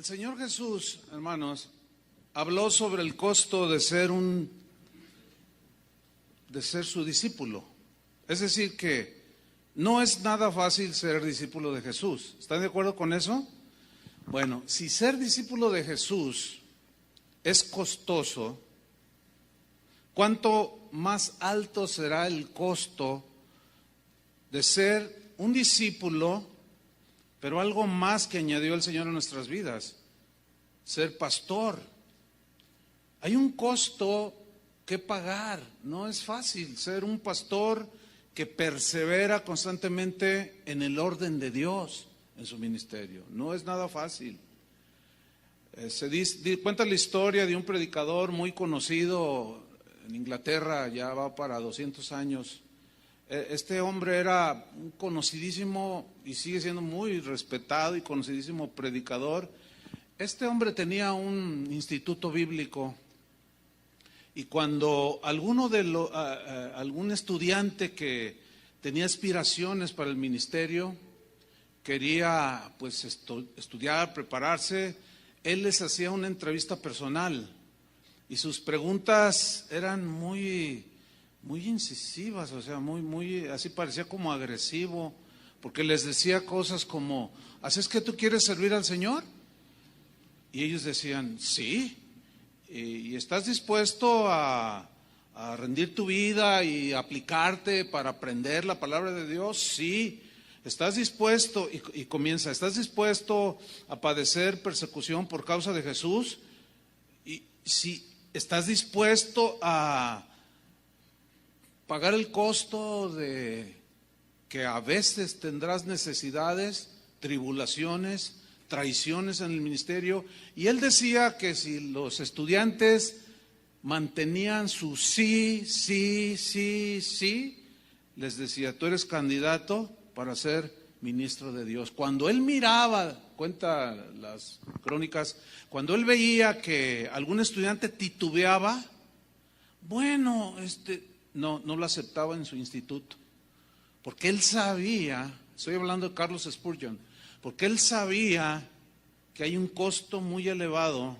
El Señor Jesús, hermanos, habló sobre el costo de ser su discípulo. Es decir, que no es nada fácil ser discípulo de Jesús. ¿Están de acuerdo con eso? Bueno, si ser discípulo de Jesús es costoso, ¿cuánto más alto será el costo de ser un discípulo, pero algo más que añadió el Señor a nuestras vidas? Ser pastor. Hay un costo que pagar. No es fácil ser un pastor que persevera constantemente en el orden de Dios en su ministerio. No es nada fácil. Cuenta la historia de un predicador muy conocido en Inglaterra, ya va para 200 años. Este hombre era un conocidísimo y sigue siendo muy respetado y conocidísimo predicador. Este hombre tenía un instituto bíblico y cuando algún estudiante que tenía aspiraciones para el ministerio quería pues estudiar, prepararse, él les hacía una entrevista personal y sus preguntas eran muy incisivas, o sea, muy así, parecía como agresivo, porque les decía cosas como: ¿así es que tú quieres servir al Señor? Y ellos decían: sí. ¿Y estás dispuesto a rendir tu vida y aplicarte para aprender la palabra de Dios? Sí. ¿Estás dispuesto? Y comienza: ¿estás dispuesto a padecer persecución por causa de Jesús? Y si estás dispuesto a pagar el costo de que a veces tendrás necesidades, tribulaciones, traiciones en el ministerio. Y él decía que si los estudiantes mantenían su sí, les decía: tú eres candidato para ser ministro de Dios. Cuando él miraba, cuenta las crónicas, cuando él veía que algún estudiante titubeaba, bueno, no lo aceptaba en su instituto, porque él sabía, estoy hablando de Carlos Spurgeon, porque él sabía que hay un costo muy elevado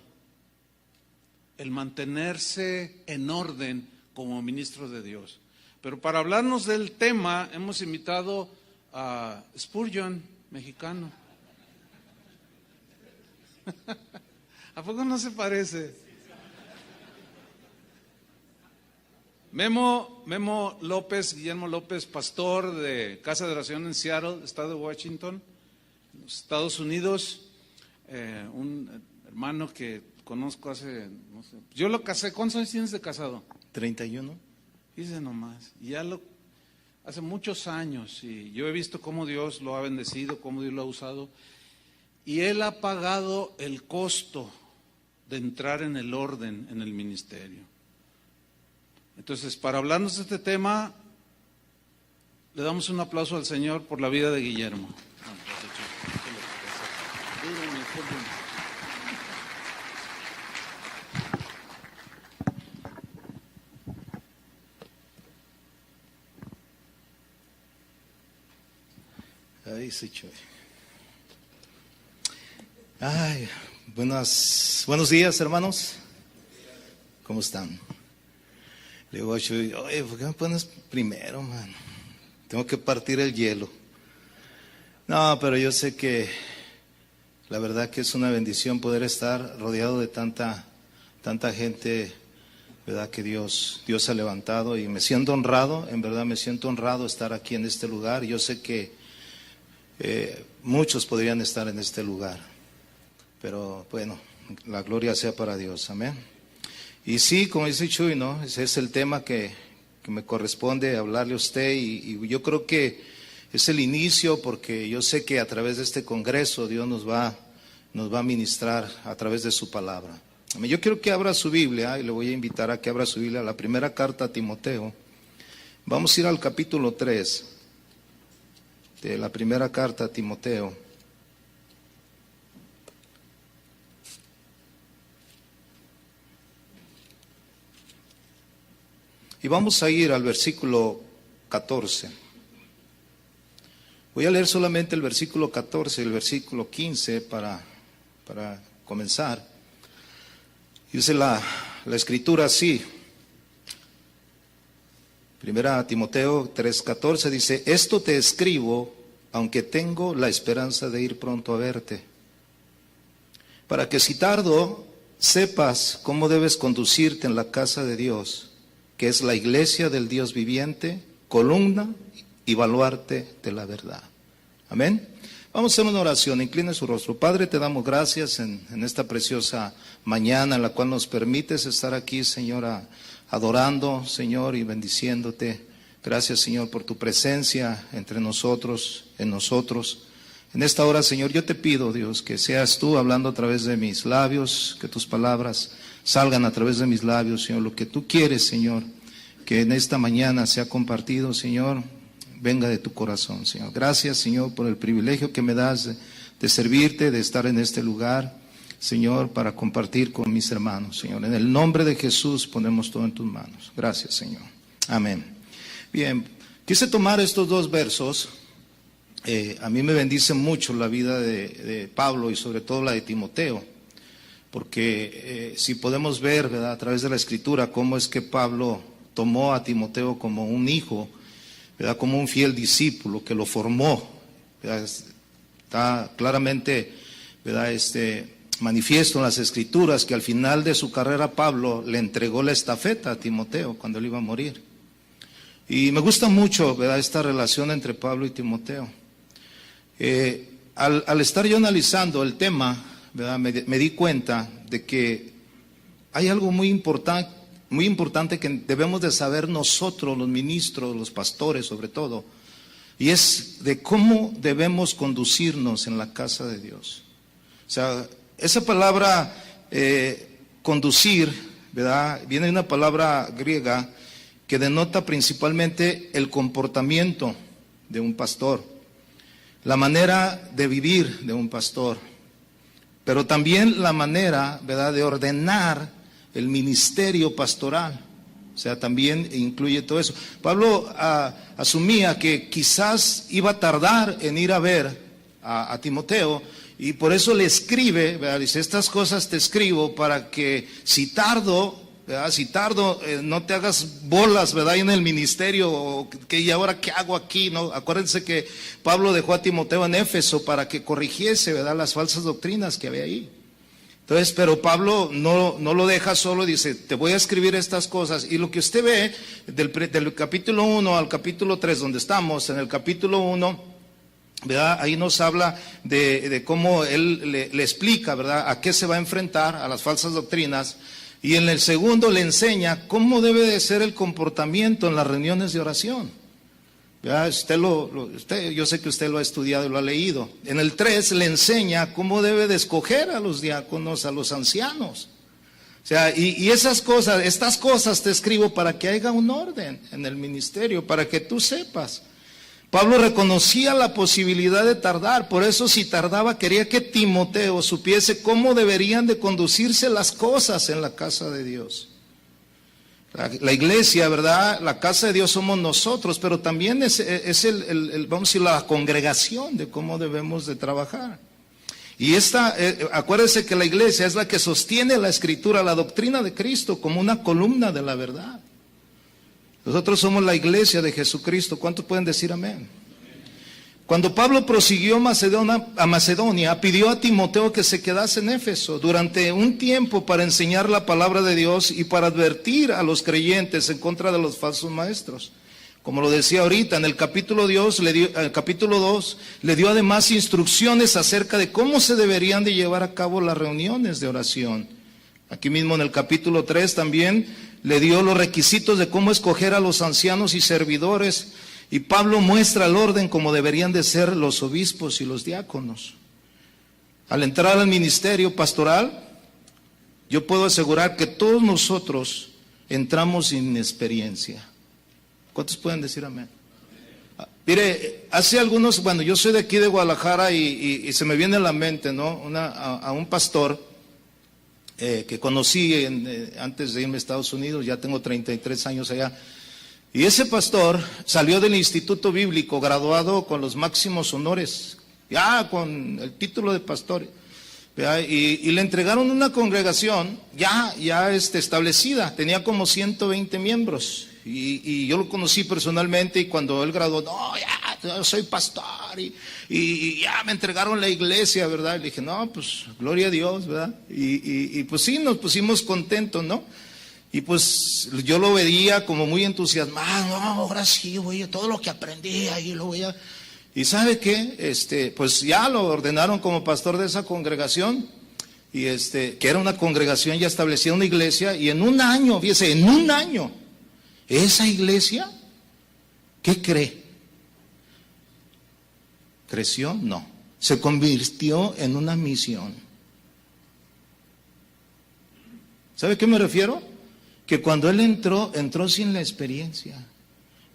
el mantenerse en orden como ministro de Dios. Pero para hablarnos del tema hemos invitado a Spurgeon, mexicano. ¿A poco no se parece? Memo López, Guillermo López, pastor de Casa de Oración en Seattle, estado de Washington, Estados Unidos. Un hermano que conozco hace, no sé, yo lo casé. ¿Cuántos años tienes de casado? 31. Dice nomás, y hace muchos años, y yo he visto cómo Dios lo ha bendecido, cómo Dios lo ha usado, y él ha pagado el costo de entrar en el orden en el ministerio. Entonces, para hablarnos de este tema, le damos un aplauso al Señor por la vida de Guillermo. Ahí se echó. Ay, buenos días, hermanos. ¿Cómo están? Le digo a Chuy: oye, ¿por qué me pones primero, man? Tengo que partir el hielo. No, pero yo sé que la verdad que es una bendición poder estar rodeado de tanta gente, verdad, que Dios ha levantado, y me siento honrado, en verdad me siento honrado estar aquí en este lugar. Yo sé que muchos podrían estar en este lugar, pero bueno, la gloria sea para Dios, amén. Y sí, como dice Chuy, ¿no? Ese es el tema que me corresponde hablarle a usted, y yo creo que es el inicio, porque yo sé que a través de este congreso Dios nos va a ministrar a través de su palabra. Yo quiero que abra su Biblia, y le voy a invitar a que abra su Biblia, la primera carta a Timoteo. Vamos a ir al capítulo 3 de la primera carta a Timoteo. Y vamos a ir al versículo 14. Voy a leer solamente el versículo 14 y el versículo 15 para comenzar. Dice la escritura así. Primera Timoteo 3:14 dice: esto te escribo, aunque tengo la esperanza de ir pronto a verte, para que si tardo, sepas cómo debes conducirte en la casa de Dios, que es la iglesia del Dios viviente, columna y baluarte de la verdad. Amén. Vamos a hacer una oración. Incline su rostro. Padre, te damos gracias en esta preciosa mañana en la cual nos permites estar aquí, Señor, adorando, Señor, y bendiciéndote. Gracias, Señor, por tu presencia entre nosotros, en nosotros. En esta hora, Señor, yo te pido, Dios, que seas tú hablando a través de mis labios, que tus palabras salgan a través de mis labios, Señor. Lo que tú quieres, Señor, que en esta mañana sea compartido, Señor, venga de tu corazón, Señor. Gracias, Señor, por el privilegio que me das de servirte, de estar en este lugar, Señor, para compartir con mis hermanos, Señor. En el nombre de Jesús ponemos todo en tus manos. Gracias, Señor. Amén. Bien, quise tomar estos dos versos. A mí me bendice mucho la vida de Pablo y sobre todo la de Timoteo, porque si podemos ver, ¿verdad?, a través de la Escritura, cómo es que Pablo tomó a Timoteo como un hijo, ¿verdad?, como un fiel discípulo que lo formó, ¿verdad? Está claramente, ¿verdad?, manifiesto en las Escrituras que al final de su carrera Pablo le entregó la estafeta a Timoteo cuando él iba a morir. Y me gusta mucho, ¿verdad?, esta relación entre Pablo y Timoteo. Al estar yo analizando el tema, ¿verdad?, me di cuenta de que hay algo muy importante que debemos de saber nosotros, los ministros, los pastores sobre todo, y es de cómo debemos conducirnos en la casa de Dios. O sea, esa palabra conducir, ¿verdad?, viene de una palabra griega que denota principalmente el comportamiento de un pastor, la manera de vivir de un pastor, pero también la manera, ¿verdad?, de ordenar el ministerio pastoral. O sea, también incluye todo eso. Pablo asumía que quizás iba a tardar en ir a ver a Timoteo, y por eso le escribe, ¿verdad?, dice: estas cosas te escribo para que si tardo, ¿verdad?, no te hagas bolas, ¿verdad?, en el ministerio, ¿y ahora qué hago aquí? ¿No? Acuérdense que Pablo dejó a Timoteo en Éfeso para que corrigiese, ¿verdad?, las falsas doctrinas que había ahí. Entonces, pero Pablo no lo deja solo, dice: te voy a escribir estas cosas. Y lo que usted ve del capítulo 1 al capítulo 3, donde estamos, en el capítulo 1, ¿verdad?, ahí nos habla de cómo él le explica, ¿verdad?, a qué se va a enfrentar, a las falsas doctrinas. Y en el segundo le enseña cómo debe de ser el comportamiento en las reuniones de oración. ¿Verdad? Yo sé que usted lo ha estudiado y lo ha leído. En el 3 le enseña cómo debe de escoger a los diáconos, a los ancianos. O sea, y estas cosas te escribo para que haya un orden en el ministerio, para que tú sepas. Pablo reconocía la posibilidad de tardar, por eso si tardaba quería que Timoteo supiese cómo deberían de conducirse las cosas en la casa de Dios. La iglesia, ¿verdad?, la casa de Dios somos nosotros, pero también es vamos a decir, la congregación de cómo debemos de trabajar. Y acuérdense que la iglesia es la que sostiene la Escritura, la doctrina de Cristo, como una columna de la verdad. Nosotros somos la iglesia de Jesucristo. ¿Cuántos pueden decir amén? Cuando Pablo prosiguió a Macedonia, pidió a Timoteo que se quedase en Éfeso durante un tiempo para enseñar la palabra de Dios y para advertir a los creyentes en contra de los falsos maestros. Como lo decía ahorita, en el capítulo 2 le dio además instrucciones acerca de cómo se deberían de llevar a cabo las reuniones de oración. Aquí mismo en el capítulo 3 también le dio los requisitos de cómo escoger a los ancianos y servidores, y Pablo muestra el orden como deberían de ser los obispos y los diáconos. Al entrar al ministerio pastoral, yo puedo asegurar que todos nosotros entramos sin experiencia. ¿Cuántos pueden decir amén? Mire, hace algunos, bueno, yo soy de aquí de Guadalajara y se me viene a la mente, ¿no?, a un pastor que conocí antes de irme a Estados Unidos. Ya tengo 33 años allá. Y ese pastor salió del Instituto Bíblico, graduado con los máximos honores, ya con el título de pastor. ¿verdad? Y le entregaron una congregación ya establecida, tenía como 120 miembros. Y yo lo conocí personalmente, y cuando él graduó, no, ya soy pastor, y ya me entregaron la iglesia, ¿verdad? Y le dije, no, pues gloria a Dios, ¿verdad? Y pues sí, nos pusimos contentos, ¿no? Y pues yo lo veía como muy entusiasmado, no, ahora sí, güey, todo lo que aprendí ahí lo voy a... Y ¿sabe qué? Pues ya lo ordenaron como pastor de esa congregación, y que era una congregación ya establecida, una iglesia, y en un año, fíjese, en un año, esa iglesia, ¿qué cree? ¿Creció? No. Se convirtió en una misión. ¿Sabe a qué me refiero? Que cuando él entró sin la experiencia,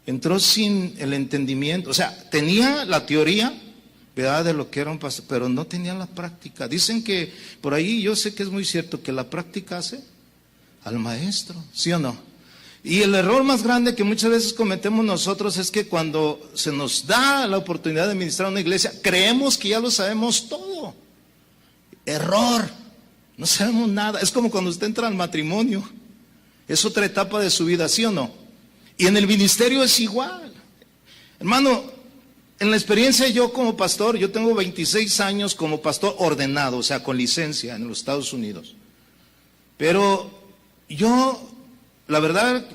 entró sin el entendimiento, o sea, tenía la teoría, ¿verdad?, de lo que era un pastor, pero no tenía la práctica. Dicen que por ahí, yo sé que es muy cierto, que la práctica hace al maestro, ¿sí o no? Y el error más grande que muchas veces cometemos nosotros es que cuando se nos da la oportunidad de ministrar una iglesia, creemos que ya lo sabemos todo. Error, no sabemos nada. Es como cuando usted entra al matrimonio, es otra etapa de su vida, ¿sí o no? Y en el ministerio es igual. Hermano, en la experiencia yo como pastor, yo tengo 26 años como pastor ordenado, o sea, con licencia en los Estados Unidos. Pero yo, la verdad,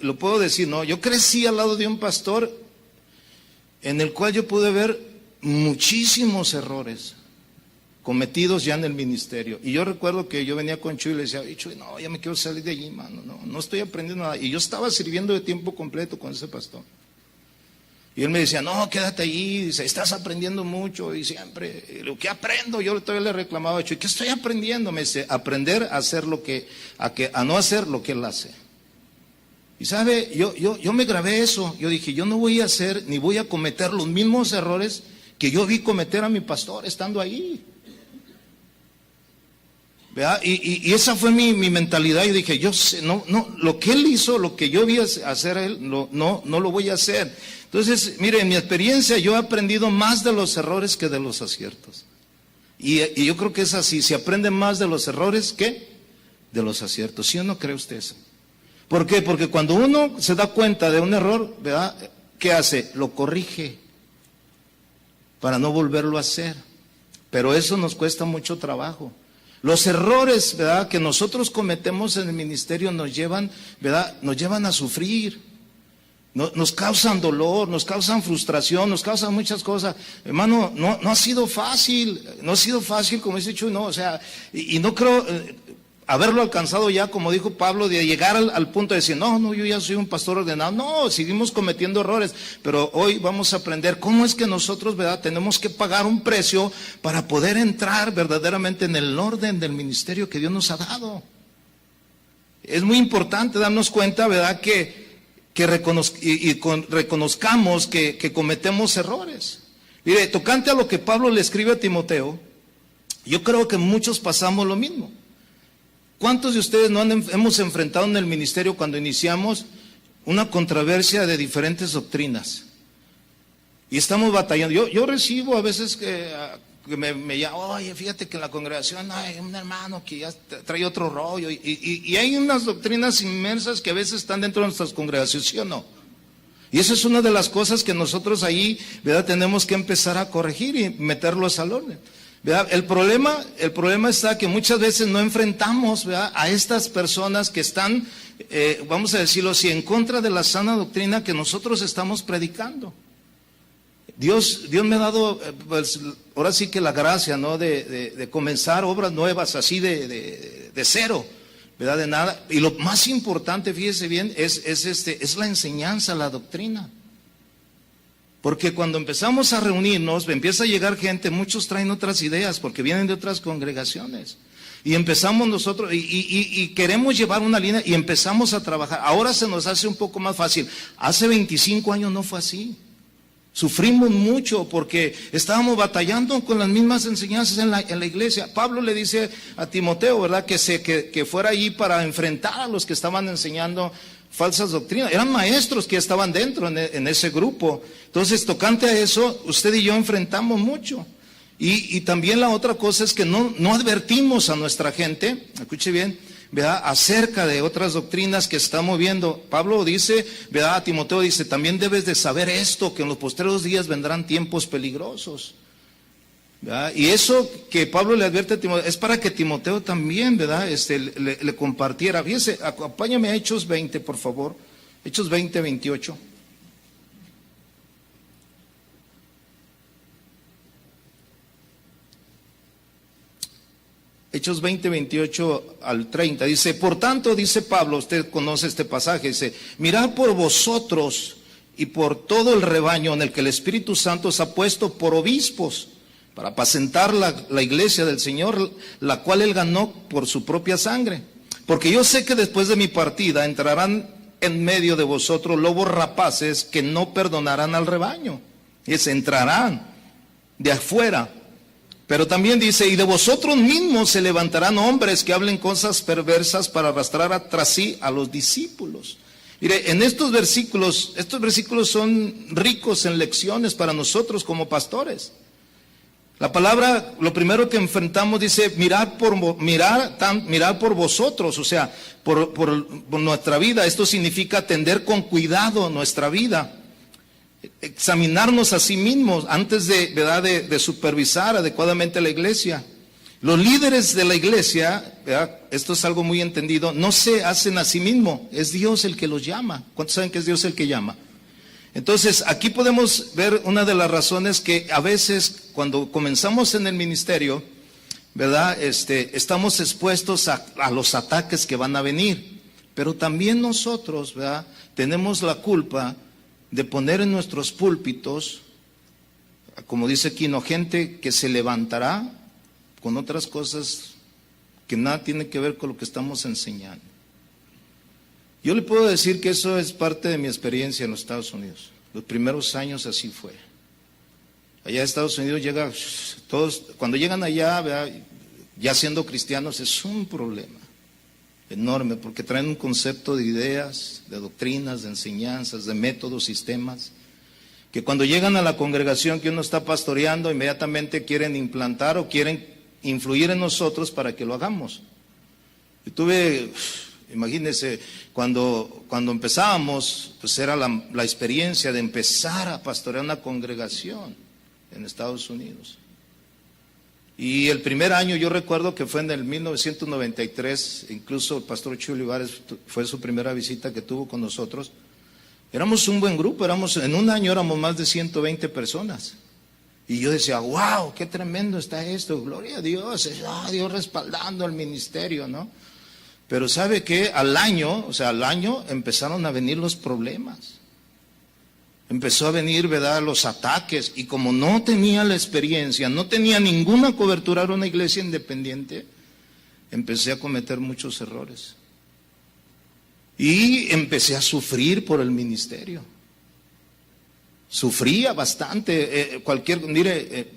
lo puedo decir, ¿no? Yo crecí al lado de un pastor en el cual yo pude ver muchísimos errores cometidos ya en el ministerio. Y yo recuerdo que yo venía con Chuy y le decía, Chuy, no, ya me quiero salir de allí, mano, no estoy aprendiendo nada. Y yo estaba sirviendo de tiempo completo con ese pastor. Y él me decía, no, quédate allí, dice, estás aprendiendo mucho, y siempre, lo que aprendo, yo todavía le reclamaba a Chuy, ¿qué estoy aprendiendo? Me dice, aprender a hacer a no hacer lo que él hace. Y sabe, yo me grabé eso, yo dije, yo no voy a hacer, ni voy a cometer los mismos errores que yo vi cometer a mi pastor estando ahí. ¿Verdad? Y esa fue mi mentalidad, y dije, yo sé, no, lo que él hizo, lo que yo vi hacer a él, no lo voy a hacer. Entonces, mire, en mi experiencia yo he aprendido más de los errores que de los aciertos. Y yo creo que es así, se aprende más de los errores que de los aciertos. ¿Sí o no cree usted eso? ¿Por qué? Porque cuando uno se da cuenta de un error, ¿verdad?, ¿qué hace? Lo corrige para no volverlo a hacer. Pero eso nos cuesta mucho trabajo. Los errores, ¿verdad?, que nosotros cometemos en el ministerio nos llevan, ¿verdad?, nos llevan a sufrir. Nos causan dolor, nos causan frustración, nos causan muchas cosas. Hermano, no ha sido fácil, como dice Chuy, no, o sea, y no creo haberlo alcanzado ya, como dijo Pablo, de llegar al punto de decir, no, yo ya soy un pastor ordenado. No, seguimos cometiendo errores, pero hoy vamos a aprender cómo es que nosotros, ¿verdad?, tenemos que pagar un precio para poder entrar verdaderamente en el orden del ministerio que Dios nos ha dado. Es muy importante darnos cuenta, ¿verdad?, que reconozcamos que cometemos errores. Mire, tocante a lo que Pablo le escribe a Timoteo, yo creo que muchos pasamos lo mismo. ¿Cuántos de ustedes no hemos enfrentado en el ministerio cuando iniciamos una controversia de diferentes doctrinas? Y estamos batallando. Yo recibo a veces que me llaman, oye, fíjate que en la congregación hay un hermano que ya trae otro rollo. Y hay unas doctrinas inmensas que a veces están dentro de nuestras congregaciones, ¿sí o no? Y esa es una de las cosas que nosotros ahí, ¿verdad?, tenemos que empezar a corregir y meterlos al orden. ¿Verdad? El problema está que muchas veces no enfrentamos, ¿verdad?, a estas personas que están, vamos a decirlo así, en contra de la sana doctrina que nosotros estamos predicando. Dios me ha dado, pues, ahora sí que la gracia, ¿no?, de comenzar obras nuevas así de cero, ¿verdad?, de nada. Y lo más importante, fíjese bien, es la enseñanza, la doctrina. Porque cuando empezamos a reunirnos, empieza a llegar gente, muchos traen otras ideas porque vienen de otras congregaciones. Y empezamos nosotros, y queremos llevar una línea y empezamos a trabajar. Ahora se nos hace un poco más fácil. Hace 25 años no fue así. Sufrimos mucho porque estábamos batallando con las mismas enseñanzas en la iglesia. Pablo le dice a Timoteo, ¿verdad?, que fuera allí para enfrentar a los que estaban enseñando falsas doctrinas. Eran maestros que estaban dentro en ese grupo. Entonces, tocante a eso, usted y yo enfrentamos mucho. Y también la otra cosa es que no advertimos a nuestra gente, escuche bien, ¿verdad?, acerca de otras doctrinas que estamos viendo. Pablo dice, ¿verdad?, a Timoteo dice, también debes de saber esto, que en los postreros días vendrán tiempos peligrosos, ¿verdad? Y eso que Pablo le advierte a Timoteo es para que Timoteo también, ¿verdad?, le compartiera. Fíjese, acompáñame a Hechos 20, por favor. Hechos 20, 28. Hechos 20, 28 al 30, dice, por tanto, dice Pablo, usted conoce este pasaje, dice, mirad por vosotros y por todo el rebaño en el que el Espíritu Santo os ha puesto por obispos, para apacentar la iglesia del Señor, la cual él ganó por su propia sangre. Porque yo sé que después de mi partida entrarán en medio de vosotros lobos rapaces que no perdonarán al rebaño. Y se entrarán de afuera. Pero también dice, y de vosotros mismos se levantarán hombres que hablen cosas perversas para arrastrar tras sí a los discípulos. Mire, en estos versículos son ricos en lecciones para nosotros como pastores. La palabra, lo primero que enfrentamos dice, mirad por vosotros, o sea, por nuestra vida. Esto significa atender con cuidado nuestra vida. Examinarnos a sí mismos antes de supervisar adecuadamente la iglesia. Los líderes de la iglesia, ¿verdad?, esto es algo muy entendido, no se hacen a sí mismos, es Dios el que los llama. ¿Cuántos saben que es Dios el que llama? Entonces, aquí podemos ver una de las razones que a veces cuando comenzamos en el ministerio, ¿verdad?, estamos expuestos a los ataques que van a venir. Pero también nosotros, ¿verdad?, tenemos la culpa de poner en nuestros púlpitos, como dice aquí, no, gente que se levantará con otras cosas que nada tiene que ver con lo que estamos enseñando. Yo le puedo decir que eso es parte de mi experiencia en los Estados Unidos. Los primeros años así fue. Allá en Estados Unidos todos, cuando llegan allá, ¿verdad?, ya siendo cristianos, es un problema enorme, porque traen un concepto de ideas, de doctrinas, de enseñanzas, de métodos, sistemas, que cuando llegan a la congregación que uno está pastoreando, inmediatamente quieren implantar o quieren influir en nosotros para que lo hagamos. Yo tuve, imagínense, cuando empezábamos, pues era la experiencia de empezar a pastorear una congregación en Estados Unidos. Y el primer año yo recuerdo que fue en el 1993, incluso el pastor Chuy Olivares fue su primera visita que tuvo con nosotros. Éramos un buen grupo, en un año éramos más de 120 personas. Y yo decía, wow, qué tremendo está esto, gloria a Dios, Dios respaldando el ministerio, ¿no? Pero ¿sabe qué? Al año empezaron a venir los problemas. Empezó a venir, ¿verdad?, los ataques, y como no tenía la experiencia, no tenía ninguna cobertura, era una iglesia independiente, empecé a cometer muchos errores. Y empecé a sufrir por el ministerio. Sufría bastante,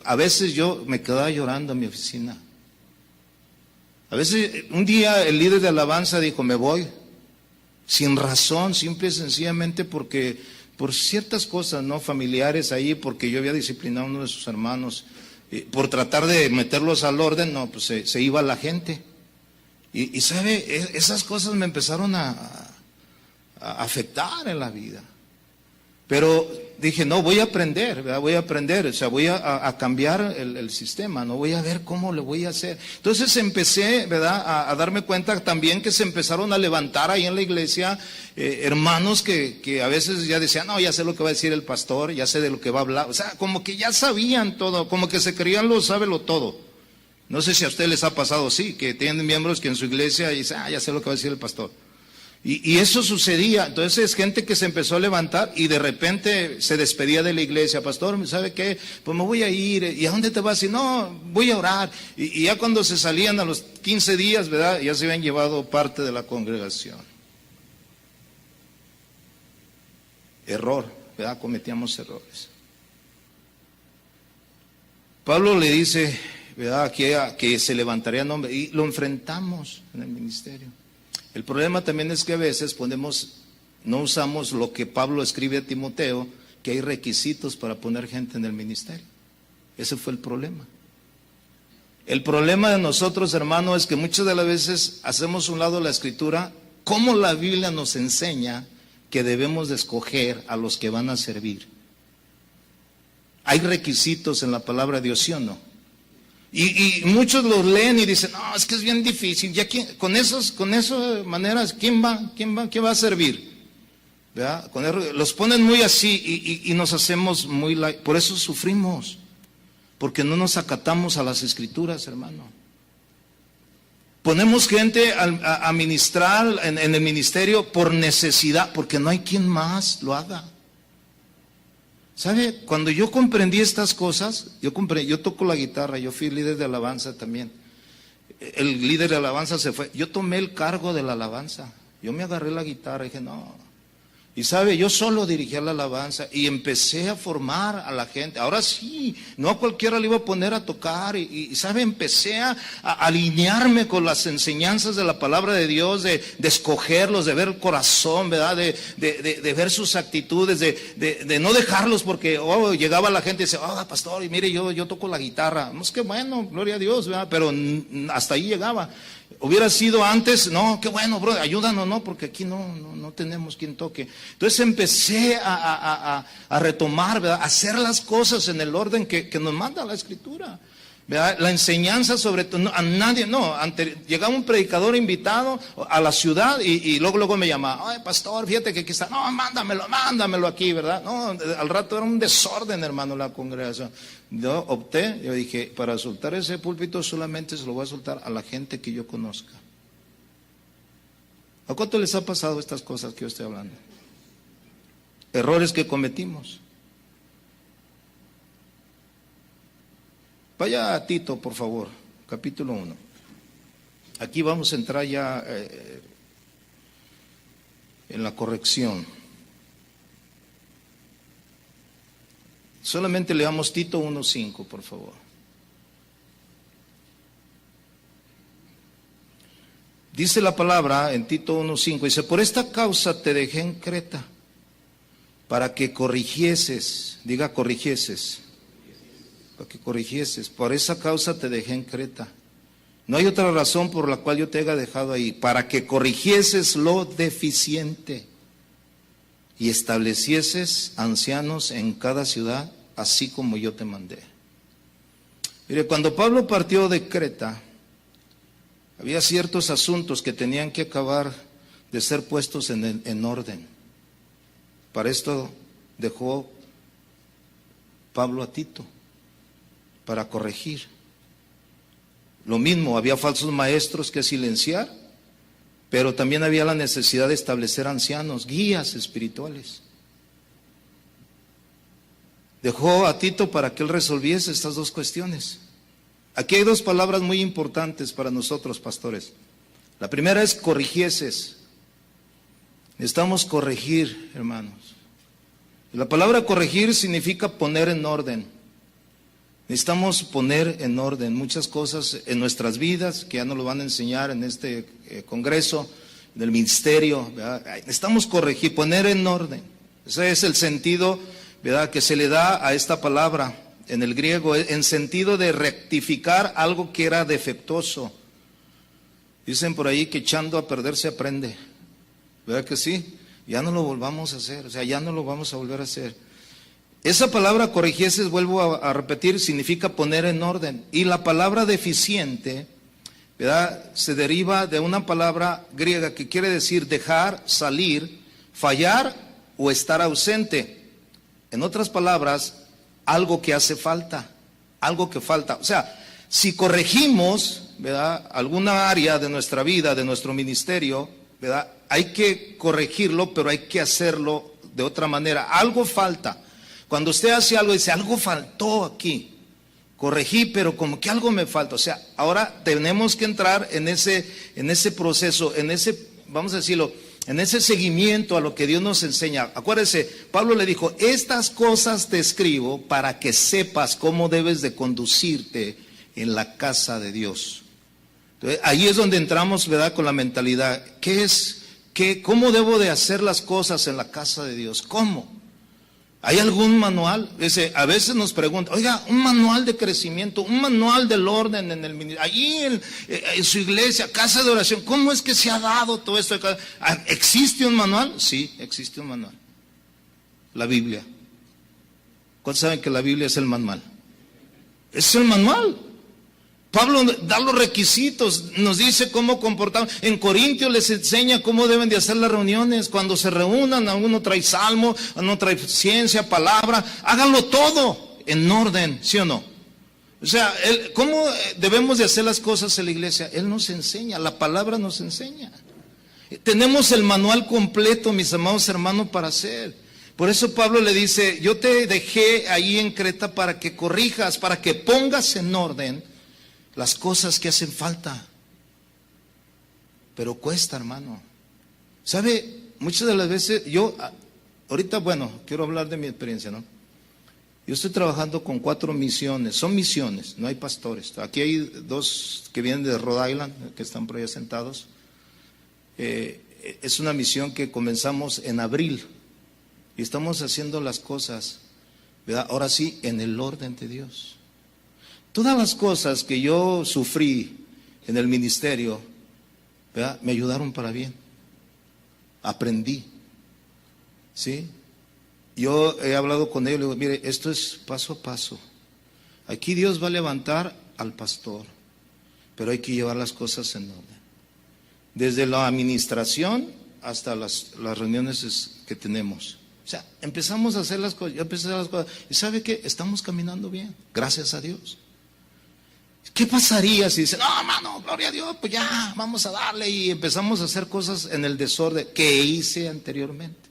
a veces yo me quedaba llorando en mi oficina. A veces, un día el líder de alabanza dijo, me voy, sin razón, simple y sencillamente por ciertas cosas no familiares ahí, porque yo había disciplinado a uno de sus hermanos, por tratar de meterlos al orden, no, pues se iba la gente. Y sabe, esas cosas me empezaron a afectar en la vida. Pero dije, no, voy a aprender, ¿verdad? Voy a cambiar el sistema, no voy a ver cómo lo voy a hacer. Entonces empecé, ¿verdad?, a darme cuenta también que se empezaron a levantar ahí en la iglesia hermanos que a veces ya decían, no, ya sé lo que va a decir el pastor, ya sé de lo que va a hablar. O sea, como que ya sabían todo, como que se creían sábelo todo. No sé si a ustedes les ha pasado así, que tienen miembros que en su iglesia dicen, ya sé lo que va a decir el pastor. Y eso sucedía. Entonces gente que se empezó a levantar y de repente se despedía de la iglesia. Pastor, ¿sabe qué? Pues me voy a ir. ¿Y a dónde te vas? Y no, voy a orar. Y ya cuando se salían a los 15 días, ¿verdad?, ya se habían llevado parte de la congregación. Error, ¿verdad? Cometíamos errores. Pablo le dice, ¿verdad?, que se levantaría nombre, y lo enfrentamos en el ministerio. El problema también es que a veces no usamos lo que Pablo escribe a Timoteo, que hay requisitos para poner gente en el ministerio. Ese fue el problema. El problema de nosotros, hermano, es que muchas de las veces hacemos a un lado la Escritura, como la Biblia nos enseña que debemos de escoger a los que van a servir. Hay requisitos en la palabra de Dios, ¿sí o no? Y muchos los leen y dicen, no, es que es bien difícil. Ya con esas maneras, ¿quién va a servir? ¿Verdad? Los ponen muy así y nos hacemos muy por eso sufrimos, porque no nos acatamos a las Escrituras, hermano. Ponemos gente a ministrar en el ministerio por necesidad, porque no hay quien más lo haga. ¿Sabe? Cuando yo comprendí estas cosas, yo toco la guitarra, yo fui líder de alabanza también. El líder de alabanza se fue, yo tomé el cargo de la alabanza, yo me agarré la guitarra y dije, no. Y sabe, yo solo dirigía la alabanza y empecé a formar a la gente. Ahora sí, no a cualquiera le iba a poner a tocar y sabe, empecé a alinearme con las enseñanzas de la palabra de Dios, de escogerlos, de ver el corazón, ¿verdad? De ver sus actitudes, de no dejarlos porque llegaba la gente y decía, pastor, y mire, yo toco la guitarra. No, es que bueno, gloria a Dios, ¿verdad? Pero hasta ahí llegaba. Hubiera sido antes, no, qué bueno, bro, ayúdanos, no, porque aquí no tenemos quien toque. Entonces empecé a retomar, ¿verdad? A hacer las cosas en el orden que nos manda la Escritura, ¿verdad? La enseñanza sobre todo, a nadie, llegaba un predicador invitado a la ciudad y luego me llamaba, ay, pastor, fíjate que aquí está, no, mándamelo aquí, ¿verdad? No, al rato era un desorden, hermano, la congregación. Yo dije, para soltar ese púlpito solamente se lo voy a soltar a la gente que yo conozca. ¿A cuánto les ha pasado estas cosas que yo estoy hablando? Errores que cometimos. Vaya a Tito, por favor, capítulo 1. Aquí vamos a entrar ya en la corrección. Solamente leamos Tito 1:5, por favor. Dice la palabra en Tito 1:5, dice, por esta causa te dejé en Creta, para que corrigieses, diga corrigieses, para que corrigieses, por esa causa te dejé en Creta. No hay otra razón por la cual yo te haya dejado ahí, para que corrigieses lo deficiente y establecieses ancianos en cada ciudad, así como yo te mandé. Mire, cuando Pablo partió de Creta, había ciertos asuntos que tenían que acabar de ser puestos en orden. Para esto dejó Pablo a Tito, para corregir. Lo mismo, había falsos maestros que silenciar, pero también había la necesidad de establecer ancianos, guías espirituales. Dejó a Tito para que él resolviese estas dos cuestiones. Aquí hay dos palabras muy importantes para nosotros, pastores. La primera es corrigieses. Necesitamos corregir, hermanos. Y la palabra corregir significa poner en orden. Necesitamos poner en orden muchas cosas en nuestras vidas, que ya nos lo van a enseñar en este congreso, del ministerio, ¿verdad? Necesitamos corregir, poner en orden. Ese es el sentido, ¿verdad?, que se le da a esta palabra en el griego, en sentido de rectificar algo que era defectuoso. Dicen por ahí que echando a perder se aprende, ¿verdad que sí? Ya no lo volvamos a hacer, o sea, ya no lo vamos a volver a hacer. Esa palabra corrigieses, vuelvo a repetir, significa poner en orden. Y la palabra deficiente, ¿verdad?, se deriva de una palabra griega que quiere decir dejar, salir, fallar o estar ausente. En otras palabras, algo que hace falta, algo que falta. O sea, si corregimos, ¿verdad?, alguna área de nuestra vida, de nuestro ministerio, ¿verdad?, hay que corregirlo, pero hay que hacerlo de otra manera. Algo falta. Cuando usted hace algo, dice, algo faltó aquí. Corregí, pero como que algo me falta. O sea, ahora tenemos que entrar en ese proceso, en ese, vamos a decirlo, en ese seguimiento a lo que Dios nos enseña. Acuérdese, Pablo le dijo, estas cosas te escribo para que sepas cómo debes de conducirte en la casa de Dios. Entonces, ahí es donde entramos, ¿verdad?, con la mentalidad. ¿Cómo debo de hacer las cosas en la casa de Dios? ¿Cómo? ¿Hay algún manual? A veces nos preguntan, oiga, un manual de crecimiento, un manual del orden en el ministerio, allí en su iglesia, casa de oración, ¿cómo es que se ha dado todo esto? ¿Existe un manual? Sí, existe un manual. La Biblia. ¿Cuántos saben que la Biblia es el manual? Es el manual. Pablo da los requisitos, nos dice cómo comportamos. En Corintios les enseña cómo deben de hacer las reuniones. Cuando se reúnan, uno trae salmo, uno trae ciencia, palabra. Háganlo todo en orden, ¿sí o no? O sea, ¿cómo debemos de hacer las cosas en la iglesia? Él nos enseña, la palabra nos enseña. Tenemos el manual completo, mis amados hermanos, para hacer. Por eso Pablo le dice, yo te dejé ahí en Creta para que corrijas, para que pongas en orden las cosas que hacen falta. Pero cuesta, hermano. ¿Sabe? Muchas de las veces, ahorita, quiero hablar de mi experiencia, ¿no? Yo estoy trabajando con 4 misiones, son misiones, no hay pastores. Aquí hay 2 que vienen de Rhode Island, que están por allá sentados. Es una misión que comenzamos en abril y estamos haciendo las cosas, ¿verdad? Ahora sí, en el orden de Dios. Todas las cosas que yo sufrí en el ministerio, ¿verdad?, me ayudaron para bien. Aprendí. ¿Sí? Yo he hablado con ellos, le digo, mire, esto es paso a paso. Aquí Dios va a levantar al pastor, pero hay que llevar las cosas en orden. Desde la administración hasta las reuniones que tenemos. O sea, empezamos a hacer las cosas, yo empecé a hacer las cosas. ¿Y sabe qué? Estamos caminando bien, gracias a Dios. ¿Qué pasaría si dicen, no, hermano, gloria a Dios, pues ya, vamos a darle, y empezamos a hacer cosas en el desorden que hice anteriormente?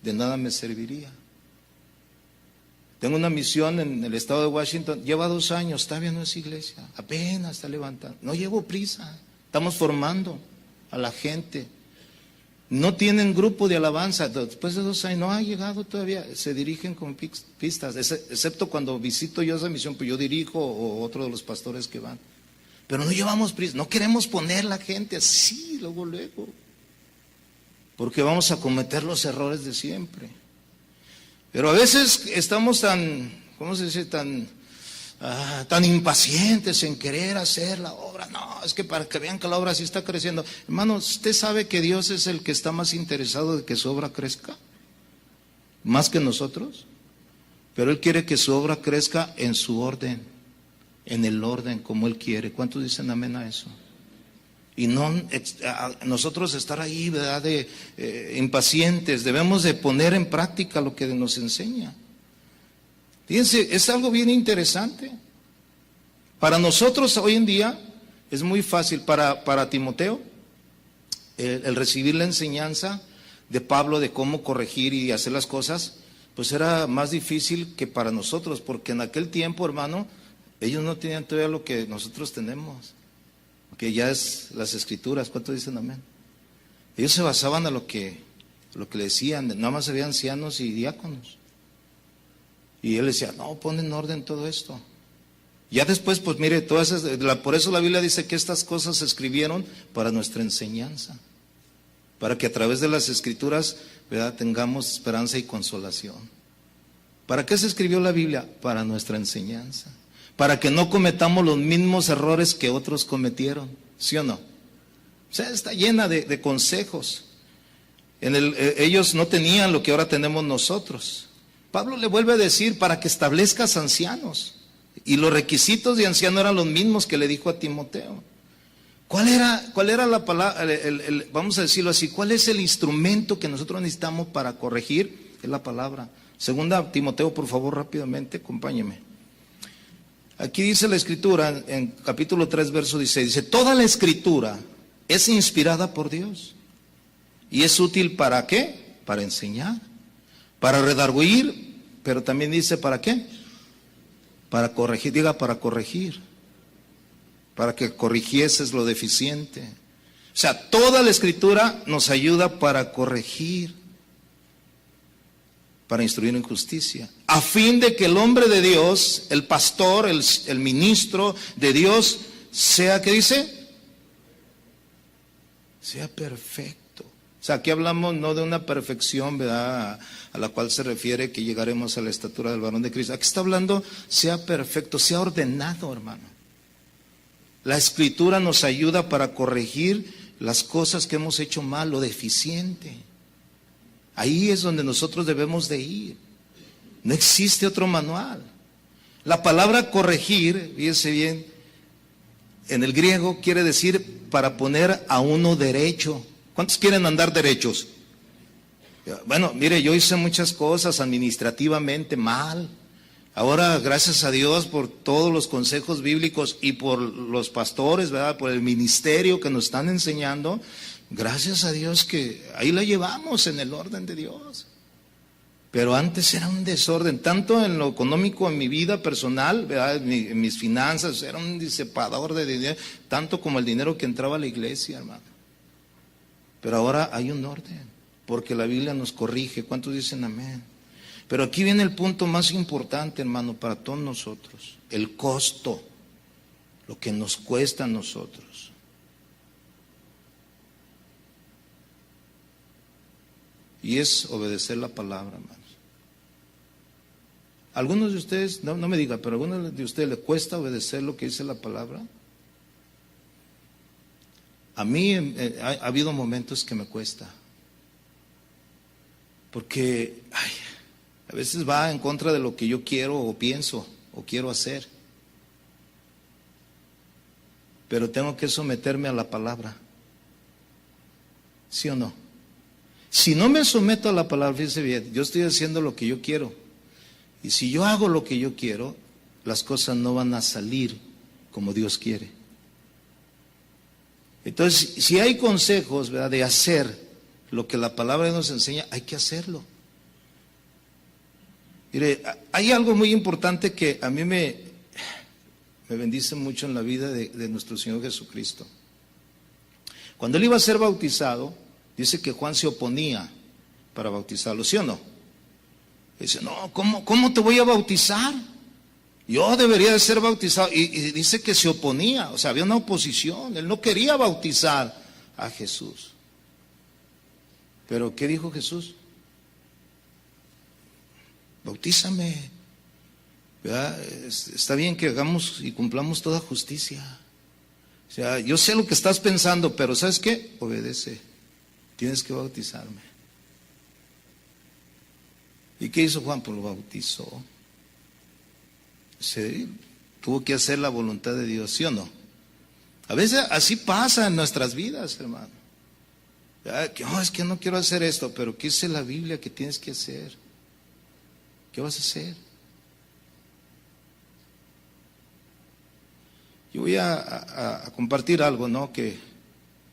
De nada me serviría. Tengo una misión en el estado de Washington, lleva 2 años, todavía no es iglesia, apenas está levantando. No llevo prisa, estamos formando a la gente. No tienen grupo de alabanza, después de 2 años no ha llegado todavía, se dirigen con pistas, excepto cuando visito yo esa misión, pues yo dirijo o otro de los pastores que van. Pero no llevamos prisa, no queremos poner la gente así, luego, porque vamos a cometer los errores de siempre. Pero a veces estamos tan, ¿cómo se dice?, tan impacientes en querer hacer la obra. No, es que para que vean que la obra sí está creciendo. Hermano, ¿usted sabe que Dios es el que está más interesado de que su obra crezca? Más que nosotros. Pero Él quiere que su obra crezca en su orden, en el orden como Él quiere. ¿Cuántos dicen amén a eso? Y no nosotros estar ahí, ¿verdad?, impacientes. Debemos de poner en práctica lo que nos enseña. Fíjense, es algo bien interesante. Para nosotros hoy en día es muy fácil, para Timoteo, el recibir la enseñanza de Pablo de cómo corregir y hacer las cosas, pues era más difícil que para nosotros, porque en aquel tiempo, hermano, ellos no tenían todavía lo que nosotros tenemos, que ya es las escrituras. ¿Cuántos dicen amén? Ellos se basaban a lo que le decían, nada más había ancianos y diáconos. Y él decía, no, pon en orden todo esto. Ya después, pues mire, por eso la Biblia dice que estas cosas se escribieron para nuestra enseñanza, para que a través de las escrituras, ¿verdad?, tengamos esperanza y consolación. ¿Para qué se escribió la Biblia? Para nuestra enseñanza, para que no cometamos los mismos errores que otros cometieron, ¿sí o no? O sea, está llena de consejos. Ellos no tenían lo que ahora tenemos nosotros. Pablo le vuelve a decir, para que establezcas ancianos. Y los requisitos de anciano eran los mismos que le dijo a Timoteo. ¿Cuál era la palabra, vamos a decirlo así, cuál es el instrumento que nosotros necesitamos para corregir? Es la palabra. Segunda Timoteo, por favor, rápidamente, acompáñeme. Aquí dice la escritura, en capítulo 3, verso 16, dice, toda la escritura es inspirada por Dios. ¿Y es útil para qué? Para enseñar, para redarguir, pero también dice, ¿para qué? Para corregir, diga, para corregir, para que corrigieses lo deficiente. O sea, toda la escritura nos ayuda para corregir, para instruir en justicia, a fin de que el hombre de Dios, el pastor, el ministro de Dios, sea, ¿qué dice? Sea perfecto, sea, aquí hablamos no de una perfección, ¿verdad?, a la cual se refiere que llegaremos a la estatura del varón de Cristo. Aquí está hablando, sea perfecto, sea ordenado, hermano. La Escritura nos ayuda para corregir las cosas que hemos hecho mal o deficiente. Ahí es donde nosotros debemos de ir. No existe otro manual. La palabra corregir, fíjese bien, en el griego quiere decir para poner a uno derecho. ¿Cuántos quieren andar derechos? Bueno, mire, yo hice muchas cosas administrativamente mal. Ahora, gracias a Dios por todos los consejos bíblicos y por los pastores, ¿verdad?, por el ministerio que nos están enseñando, gracias a Dios que ahí la llevamos en el orden de Dios. Pero antes era un desorden, tanto en lo económico, en mi vida personal, ¿verdad?, en mis finanzas, era un disipador de dinero, tanto como el dinero que entraba a la iglesia, hermano. Pero ahora hay un orden, porque la Biblia nos corrige. ¿Cuántos dicen amén? Pero aquí viene el punto más importante, hermano, para todos nosotros: el costo, lo que nos cuesta a nosotros. Y es obedecer la palabra, hermanos. ¿Algunos de ustedes, no me digan, pero a algunos de ustedes les cuesta obedecer lo que dice la palabra? A mí ha habido momentos que me cuesta, porque a veces va en contra de lo que yo quiero o pienso o quiero hacer, pero tengo que someterme a la palabra, ¿sí o no? Si no me someto a la palabra, fíjense bien, yo estoy haciendo lo que yo quiero, y si yo hago lo que yo quiero, las cosas no van a salir como Dios quiere. Entonces, si hay consejos, ¿verdad?, de hacer lo que la palabra nos enseña, hay que hacerlo. Mire, hay algo muy importante que a mí me bendice mucho en la vida de nuestro Señor Jesucristo. Cuando Él iba a ser bautizado, dice que Juan se oponía para bautizarlo, ¿sí o no? Dice, no, ¿cómo te voy a bautizar? Yo debería de ser bautizado. Y dice que se oponía, o sea, había una oposición. Él no quería bautizar a Jesús. Pero ¿qué dijo Jesús? Bautízame. ¿Verdad? Está bien que hagamos y cumplamos toda justicia. O sea, yo sé lo que estás pensando, pero ¿sabes qué? Obedece. Tienes que bautizarme. ¿Y qué hizo Juan? Pues lo bautizó. Sí, tuvo que hacer la voluntad de Dios, ¿sí o no? A veces así pasa en nuestras vidas, hermano. Es que no quiero hacer esto, pero ¿qué dice la Biblia que tienes que hacer? ¿Qué vas a hacer? Yo voy a compartir algo, ¿no?, que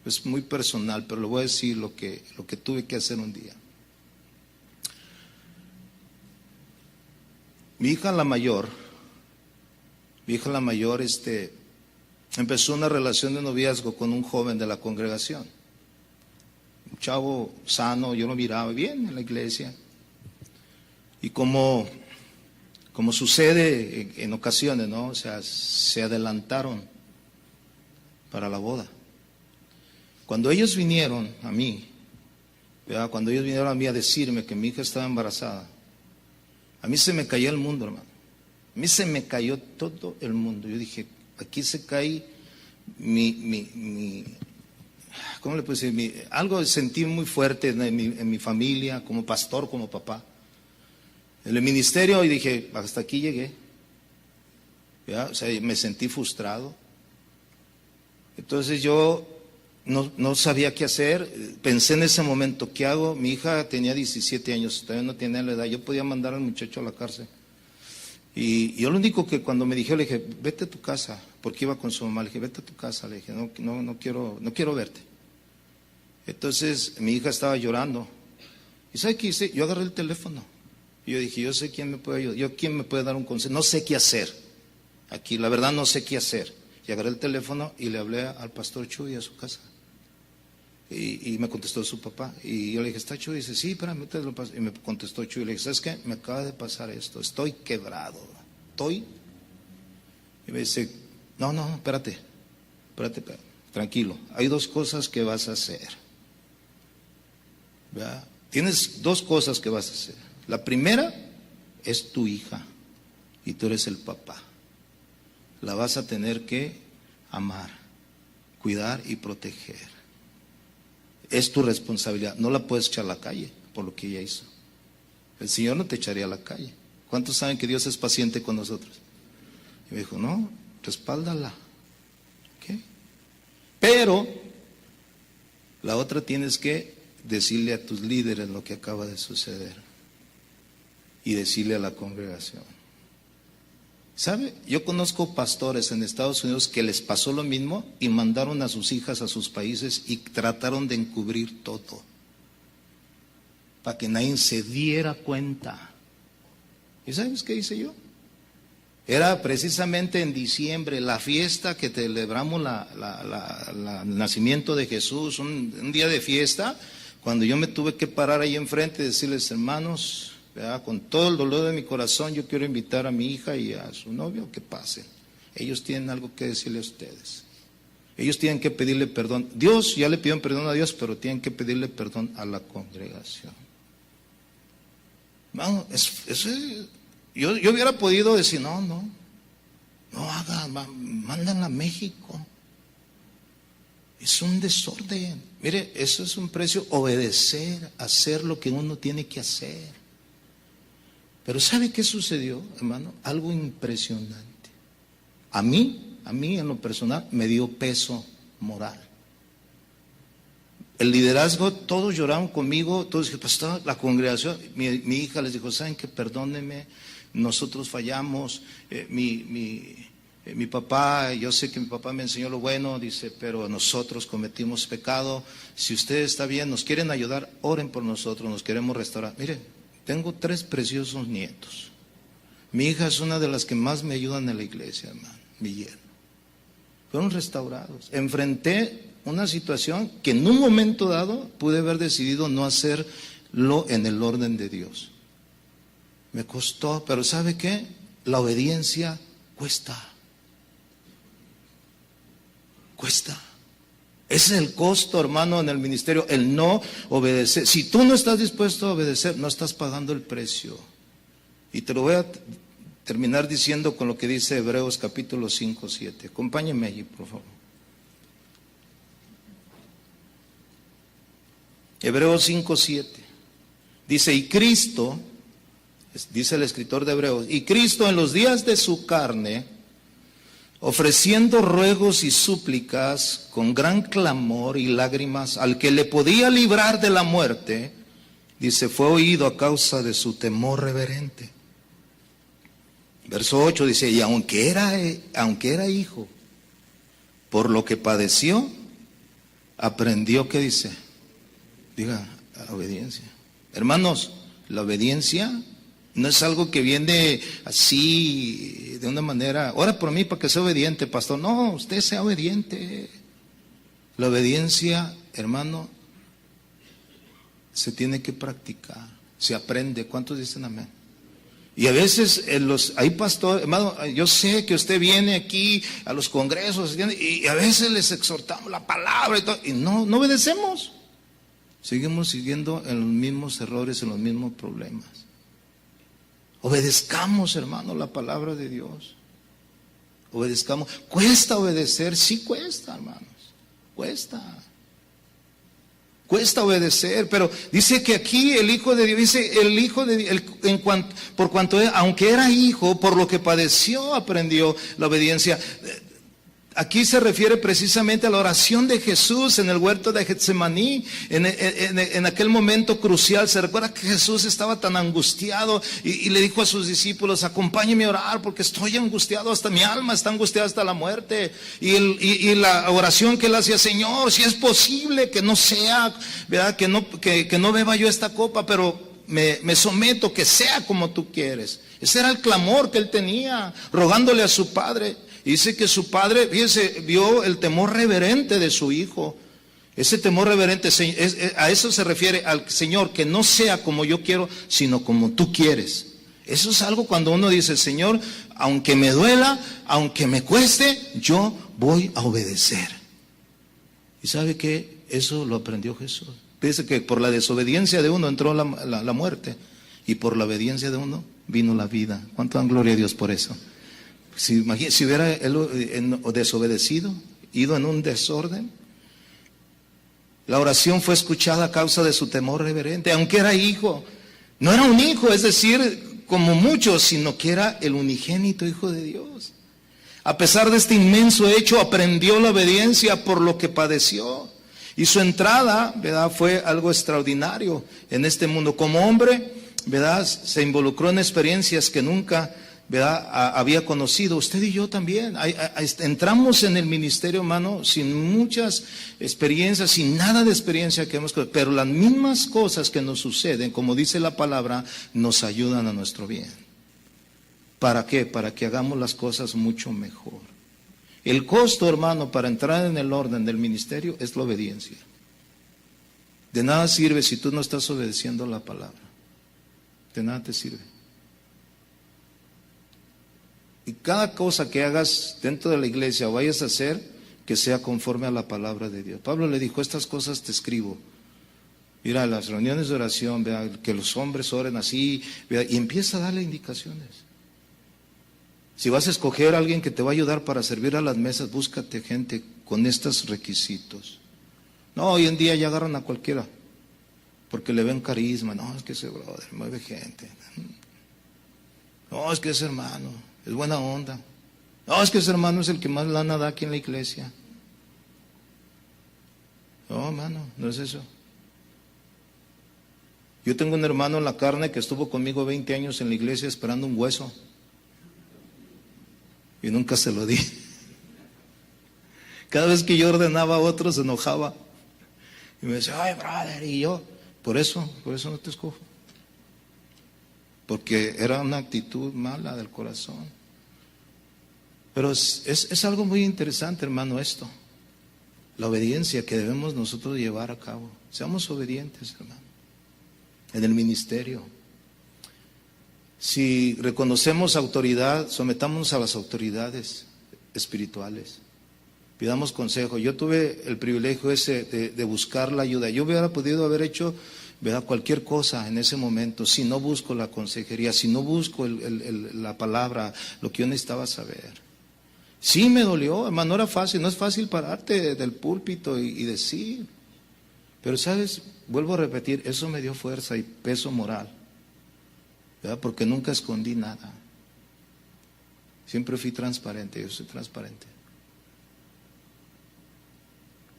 es muy personal, pero lo voy a decir lo que tuve que hacer un día. Mi hija la mayor empezó una relación de noviazgo con un joven de la congregación. Un chavo sano, yo lo miraba bien en la iglesia. Y como sucede en ocasiones, ¿no? O sea, se adelantaron para la boda. Cuando ellos vinieron a mí, ¿verdad?, cuando ellos vinieron a mí a decirme que mi hija estaba embarazada, a mí se me cayó el mundo, hermano. A mí se me cayó todo el mundo. Yo dije, aquí se cae ¿cómo le puedo decir? Algo sentí muy fuerte en mi familia, como pastor, como papá. En el ministerio, y dije, hasta aquí llegué. ¿Ya? O sea, me sentí frustrado. Entonces yo no sabía qué hacer. Pensé en ese momento, ¿qué hago? Mi hija tenía 17 años, todavía no tenía la edad. Yo podía mandar al muchacho a la cárcel. Y yo lo único que cuando me dijeron, le dije, vete a tu casa, porque iba con su mamá, le dije, vete a tu casa, le dije, no quiero verte. Entonces mi hija estaba llorando. ¿Y sabe qué hice? Yo agarré el teléfono. Y yo dije, yo sé quién me puede ayudar, quién me puede dar un consejo. No sé qué hacer. Aquí, la verdad, no sé qué hacer. Y agarré el teléfono y le hablé al pastor Chuy a su casa. Y me contestó su papá. Y yo le dije, ¿está Chuy? Y dice, sí, espérame, te lo paso. Y me contestó Chuy. Y le dije, ¿sabes qué? Me acaba de pasar esto. Estoy quebrado. Y me dice, no, espérate. Tranquilo. Hay dos cosas que vas a hacer. ¿verdad? Tienes dos cosas que vas a hacer. La primera es tu hija y tú eres el papá. La vas a tener que amar, cuidar y proteger. Es tu responsabilidad. No la puedes echar a la calle por lo que ella hizo. El Señor no te echaría a la calle. ¿Cuántos saben que Dios es paciente con nosotros? Y me dijo, no, respáldala. ¿Qué? Pero la otra tienes que decirle a tus líderes lo que acaba de suceder y decirle a la congregación. ¿Sabe? Yo conozco pastores en Estados Unidos que les pasó lo mismo y mandaron a sus hijas a sus países y trataron de encubrir todo para que nadie se diera cuenta. ¿Y sabes qué hice yo? Era precisamente en diciembre, la fiesta que celebramos el nacimiento de Jesús, un día de fiesta, cuando yo me tuve que parar ahí enfrente y decirles, hermanos, ¿verdad? Con todo el dolor de mi corazón, yo quiero invitar a mi hija y a su novio que pasen. Ellos tienen algo que decirle a ustedes. Ellos tienen que pedirle perdón. Dios, ya le pidieron perdón a Dios, pero tienen que pedirle perdón a la congregación. Hermano, yo hubiera podido decir, no hagan, mándanla a México. Es un desorden. Mire, eso es un precio, obedecer, hacer lo que uno tiene que hacer. Pero ¿sabe qué sucedió, hermano? Algo impresionante. A mí en lo personal, me dio peso moral. El liderazgo, todos lloraron conmigo, todos dijeron, pastor, la congregación, mi hija les dijo, ¿saben qué? Perdónenme, nosotros fallamos, mi papá, yo sé que mi papá me enseñó lo bueno, dice, pero nosotros cometimos pecado. Si usted está bien, nos quieren ayudar, oren por nosotros, nos queremos restaurar. Mire, tengo 3 preciosos nietos. Mi hija es una de las que más me ayudan en la iglesia, hermano, mi yerno. Fueron restaurados. Enfrenté una situación que en un momento dado pude haber decidido no hacerlo en el orden de Dios. Me costó, pero ¿sabe qué? La obediencia cuesta. Cuesta. Ese es el costo, hermano, en el ministerio, el no obedecer. Si tú no estás dispuesto a obedecer, no estás pagando el precio. Y te lo voy a terminar diciendo con lo que dice Hebreos capítulo 5, 7. Acompáñenme allí, por favor. Hebreos 5, 7. Dice, y Cristo, dice el escritor de Hebreos, y Cristo en los días de su carne, ofreciendo ruegos y súplicas con gran clamor y lágrimas al que le podía librar de la muerte, dice, fue oído a causa de su temor reverente. Verso 8 dice, y aunque era hijo, por lo que padeció, aprendió, ¿qué dice? Diga, la obediencia. Hermanos, la obediencia no es algo que viene así, de una manera, ora por mí para que sea obediente, pastor. No, usted sea obediente. La obediencia, hermano, se tiene que practicar, se aprende. ¿Cuántos dicen amén? Y a veces hay pastores, hermano, yo sé que usted viene aquí a los congresos y a veces les exhortamos la palabra y todo, y no obedecemos. Seguimos siguiendo en los mismos errores, en los mismos problemas. Obedezcamos, hermano, la palabra de Dios. Obedezcamos. ¿Cuesta obedecer? Sí cuesta, hermanos. Cuesta. Cuesta obedecer, pero dice que aquí el Hijo de Dios, dice el Hijo de Dios, por cuanto aunque era hijo, por lo que padeció, aprendió la obediencia. Aquí se refiere precisamente a la oración de Jesús en el huerto de Getsemaní, en aquel momento crucial. Se recuerda que Jesús estaba tan angustiado y le dijo a sus discípulos, acompáñenme a orar porque estoy angustiado, hasta mi alma está angustiada hasta la muerte. Y la oración que él hacía, Señor, si es posible que no sea, ¿verdad? Que no beba yo esta copa, pero me someto, que sea como tú quieres. Ese era el clamor que él tenía, rogándole a su Padre. Y dice que su padre, fíjense, vio el temor reverente de su hijo. Ese temor reverente, a eso se refiere al Señor, que no sea como yo quiero, sino como tú quieres. Eso es algo cuando uno dice, Señor, aunque me duela, aunque me cueste, yo voy a obedecer. ¿Y sabe qué? Eso lo aprendió Jesús. Dice que por la desobediencia de uno entró la muerte, y por la obediencia de uno vino la vida. ¿Cuánto dan gloria a Dios por eso? Si hubiera él desobedecido, ido en un desorden, la oración fue escuchada a causa de su temor reverente, aunque era hijo. No era un hijo, es decir, como muchos, sino que era el unigénito Hijo de Dios. A pesar de este inmenso hecho, aprendió la obediencia por lo que padeció. Y su entrada, ¿verdad?, fue algo extraordinario en este mundo. Como hombre, ¿verdad?, se involucró en experiencias que nunca, ¿verdad?, había conocido. Usted y yo también. Entramos en el ministerio, hermano, sin muchas experiencias, sin nada de experiencia que hemos conocido. Pero las mismas cosas que nos suceden, como dice la palabra, nos ayudan a nuestro bien. ¿Para qué? Para que hagamos las cosas mucho mejor. El costo, hermano, para entrar en el orden del ministerio es la obediencia. De nada sirve si tú no estás obedeciendo la palabra. De nada te sirve. Y cada cosa que hagas dentro de la iglesia o vayas a hacer, que sea conforme a la palabra de Dios. Pablo le dijo, estas cosas te escribo. Mira, las reuniones de oración, vea, que los hombres oren así, vea, y empieza a darle indicaciones. Si vas a escoger a alguien que te va a ayudar para servir a las mesas, búscate gente con estos requisitos. No, hoy en día ya agarran a cualquiera, porque le ven carisma. No, es que ese brother mueve gente. No, es que ese hermano es buena onda. No, es que ese hermano es el que más lana da aquí en la iglesia. No, hermano, no es eso. Yo tengo un hermano en la carne que estuvo conmigo 20 años en la iglesia esperando un hueso. Y nunca se lo di. Cada vez que yo ordenaba a otro se enojaba. Y me decía, ay, brother, y yo, por eso no te escojo. Porque era una actitud mala del corazón. Pero es algo muy interesante, hermano, esto. La obediencia que debemos nosotros llevar a cabo. Seamos obedientes, hermano. En el ministerio. Si reconocemos autoridad, sometámonos a las autoridades espirituales. Pidamos consejo. Yo tuve el privilegio ese de buscar la ayuda. Yo hubiera podido haber hecho, ¿verdad?, cualquier cosa en ese momento si no busco la consejería, si no busco la palabra, lo que yo necesitaba saber. Sí me dolió, hermano, no era fácil, no es fácil pararte del púlpito y decir. Pero, ¿sabes? Vuelvo a repetir, eso me dio fuerza y peso moral. ¿Verdad? Porque nunca escondí nada. Siempre fui transparente, yo soy transparente.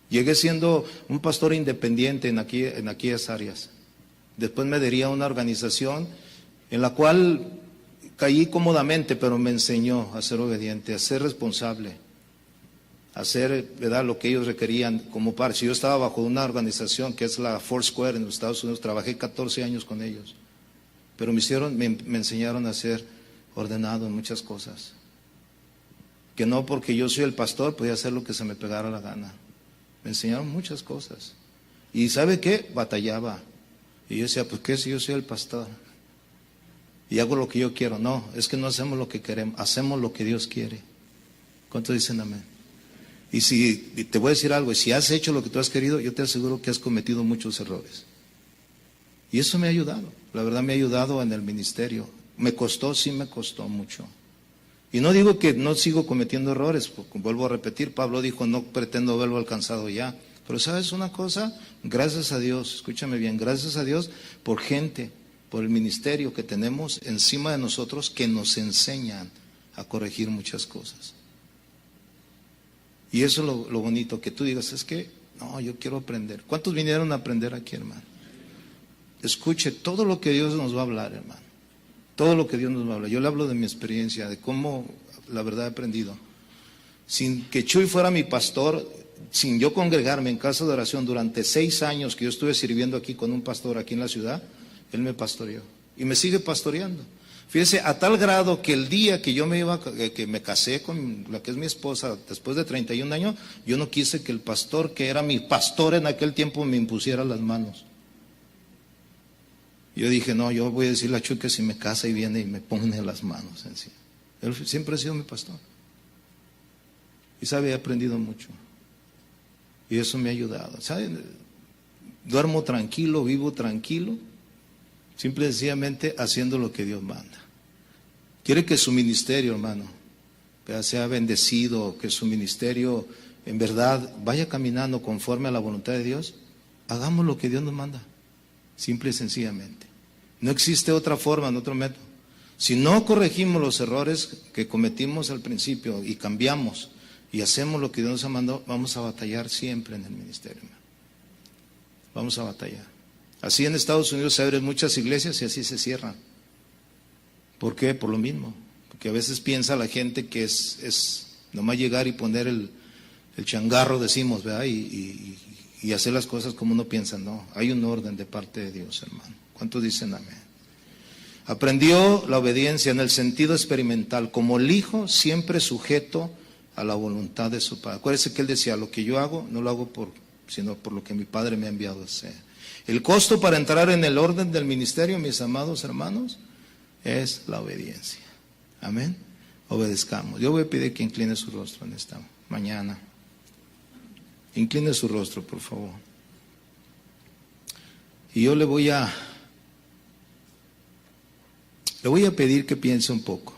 Llegué siendo un pastor independiente en aquellas áreas. Después me adherí a una organización en la cual caí cómodamente, pero me enseñó a ser obediente, a ser responsable, a hacer, ¿verdad?, lo que ellos requerían como par. Si yo estaba bajo una organización que es la Foursquare en los Estados Unidos, trabajé 14 años con ellos. Pero me enseñaron a ser ordenado en muchas cosas. Que no porque yo soy el pastor podía hacer lo que se me pegara la gana. Me enseñaron muchas cosas. Y ¿sabe qué? Batallaba. Y yo decía, pues ¿qué si yo soy el pastor? Y hago lo que yo quiero. No, es que no hacemos lo que queremos, hacemos lo que Dios quiere. ¿Cuántos dicen amén? Y te voy a decir algo, y si has hecho lo que tú has querido, yo te aseguro que has cometido muchos errores. Y eso me ha ayudado, la verdad me ha ayudado en el ministerio. Me costó, sí me costó mucho. Y no digo que no sigo cometiendo errores, porque vuelvo a repetir, Pablo dijo, no pretendo haberlo alcanzado ya. Pero ¿sabes una cosa? Gracias a Dios, escúchame bien, gracias a Dios por gente, por el ministerio que tenemos encima de nosotros que nos enseñan a corregir muchas cosas. Y eso es lo bonito, que tú digas, es que, no, yo quiero aprender. ¿Cuántos vinieron a aprender aquí, hermano? Escuche todo lo que Dios nos va a hablar, hermano. Todo lo que Dios nos va a hablar. Yo le hablo de mi experiencia, de cómo la verdad he aprendido. Sin que Chuy fuera mi pastor, sin yo congregarme en casa de oración durante 6 años que yo estuve sirviendo aquí con un pastor aquí en la ciudad, él me pastoreó y me sigue pastoreando. Fíjese, a tal grado que el día que yo que me casé con la que es mi esposa, después de 31 años, yo no quise que el pastor, que era mi pastor en aquel tiempo, me impusiera las manos. Yo dije, no, yo voy a decirle a Chuy que si me casa y viene y me pone las manos encima. Él siempre ha sido mi pastor. Y sabe, he aprendido mucho. Y eso me ha ayudado. ¿Sabe? duermo tranquilo, vivo tranquilo, simple y sencillamente haciendo lo que Dios manda. Quiere que su ministerio, hermano, sea bendecido, que su ministerio en verdad vaya caminando conforme a la voluntad de Dios. Hagamos lo que Dios nos manda, simple y sencillamente. No existe otra forma, no otro método. Si no corregimos los errores que cometimos al principio y cambiamos y hacemos lo que Dios nos ha mandado, vamos a batallar siempre en el ministerio, hermano. Vamos a batallar. Así en Estados Unidos se abren muchas iglesias y así se cierran. ¿Por qué? Por lo mismo. Porque a veces piensa la gente que es nomás llegar y poner el changarro, decimos, ¿verdad? Y hacer las cosas como uno piensa. No, hay un orden de parte de Dios, hermano. ¿Cuántos dicen amén? Aprendió la obediencia en el sentido experimental, como el hijo siempre sujeto a la voluntad de su padre. Acuérdese que él decía, lo que yo hago, no lo hago sino por lo que mi padre me ha enviado a hacer. El costo para entrar en el orden del ministerio, mis amados hermanos, es la obediencia. Amén. Obedezcamos. Yo voy a pedir que incline su rostro en esta mañana. Incline su rostro, por favor. Y yo le voy a pedir que piense un poco.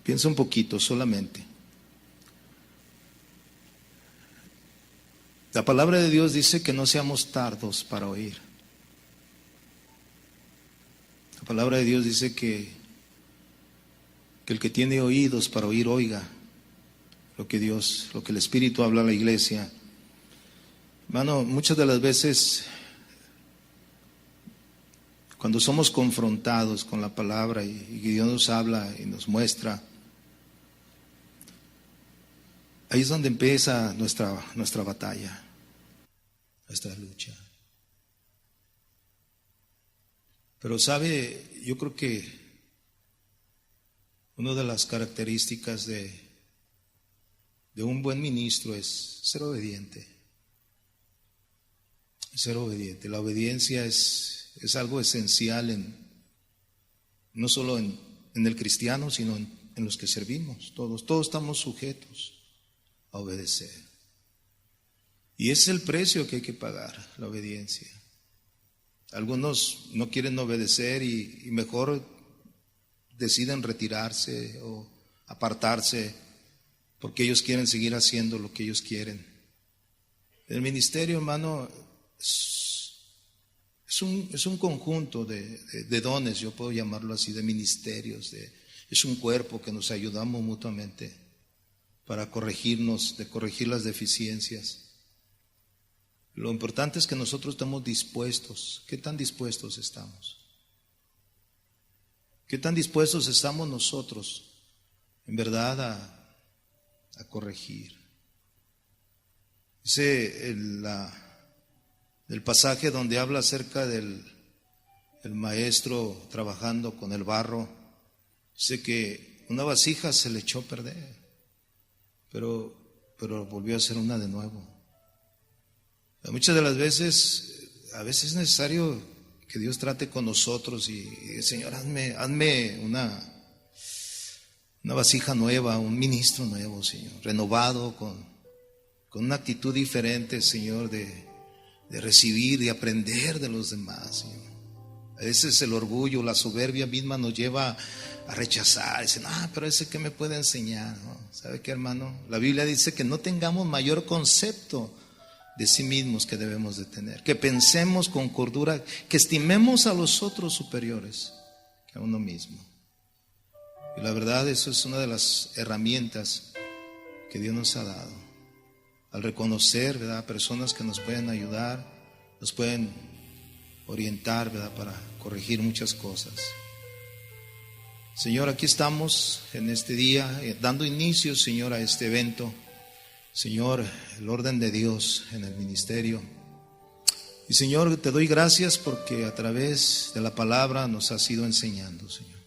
Piensa un poquito solamente. La palabra de Dios dice que no seamos tardos para oír. La palabra de Dios dice que el que tiene oídos para oír, oiga lo que el Espíritu habla a la iglesia. Hermano, muchas de las veces cuando somos confrontados con la palabra y Dios nos habla y nos muestra, ahí es donde empieza nuestra batalla, nuestra lucha. Pero sabe, yo creo que una de las características de un buen ministro es ser obediente. Ser obediente. La obediencia es algo esencial no solo en el cristiano, sino en los que servimos. Todos estamos sujetos a obedecer. Y ese es el precio que hay que pagar, la obediencia. Algunos no quieren obedecer y mejor deciden retirarse o apartarse porque ellos quieren seguir haciendo lo que ellos quieren. El ministerio, hermano, es un conjunto de dones, yo puedo llamarlo así, de ministerios. Es un cuerpo que nos ayudamos mutuamente para corregir las deficiencias. Lo importante es que nosotros estemos dispuestos. ¿Qué tan dispuestos estamos? ¿Qué tan dispuestos estamos nosotros, en verdad, a corregir? Dice el pasaje donde habla acerca del maestro trabajando con el barro, dice que una vasija se le echó a perder, pero volvió a hacer una de nuevo. Muchas de las veces, a veces es necesario que Dios trate con nosotros y Señor, hazme una vasija nueva, un ministro nuevo, Señor, renovado, con una actitud diferente, Señor, de recibir, de aprender de los demás, Señor. A veces el orgullo, la soberbia misma nos lleva a rechazar, dicen, pero ese que me puede enseñar, ¿no? ¿Sabe qué, hermano? La Biblia dice que no tengamos mayor concepto de sí mismos que debemos de tener, que pensemos con cordura, que estimemos a los otros superiores que a uno mismo. Y la verdad, eso es una de las herramientas que Dios nos ha dado, al reconocer, ¿verdad?, personas que nos pueden ayudar, nos pueden orientar, ¿verdad?, para corregir muchas cosas. Señor, aquí estamos en este día, dando inicio, Señor, a este evento. Señor, el orden de Dios en el ministerio. Y Señor, te doy gracias porque a través de la palabra nos has ido enseñando, Señor.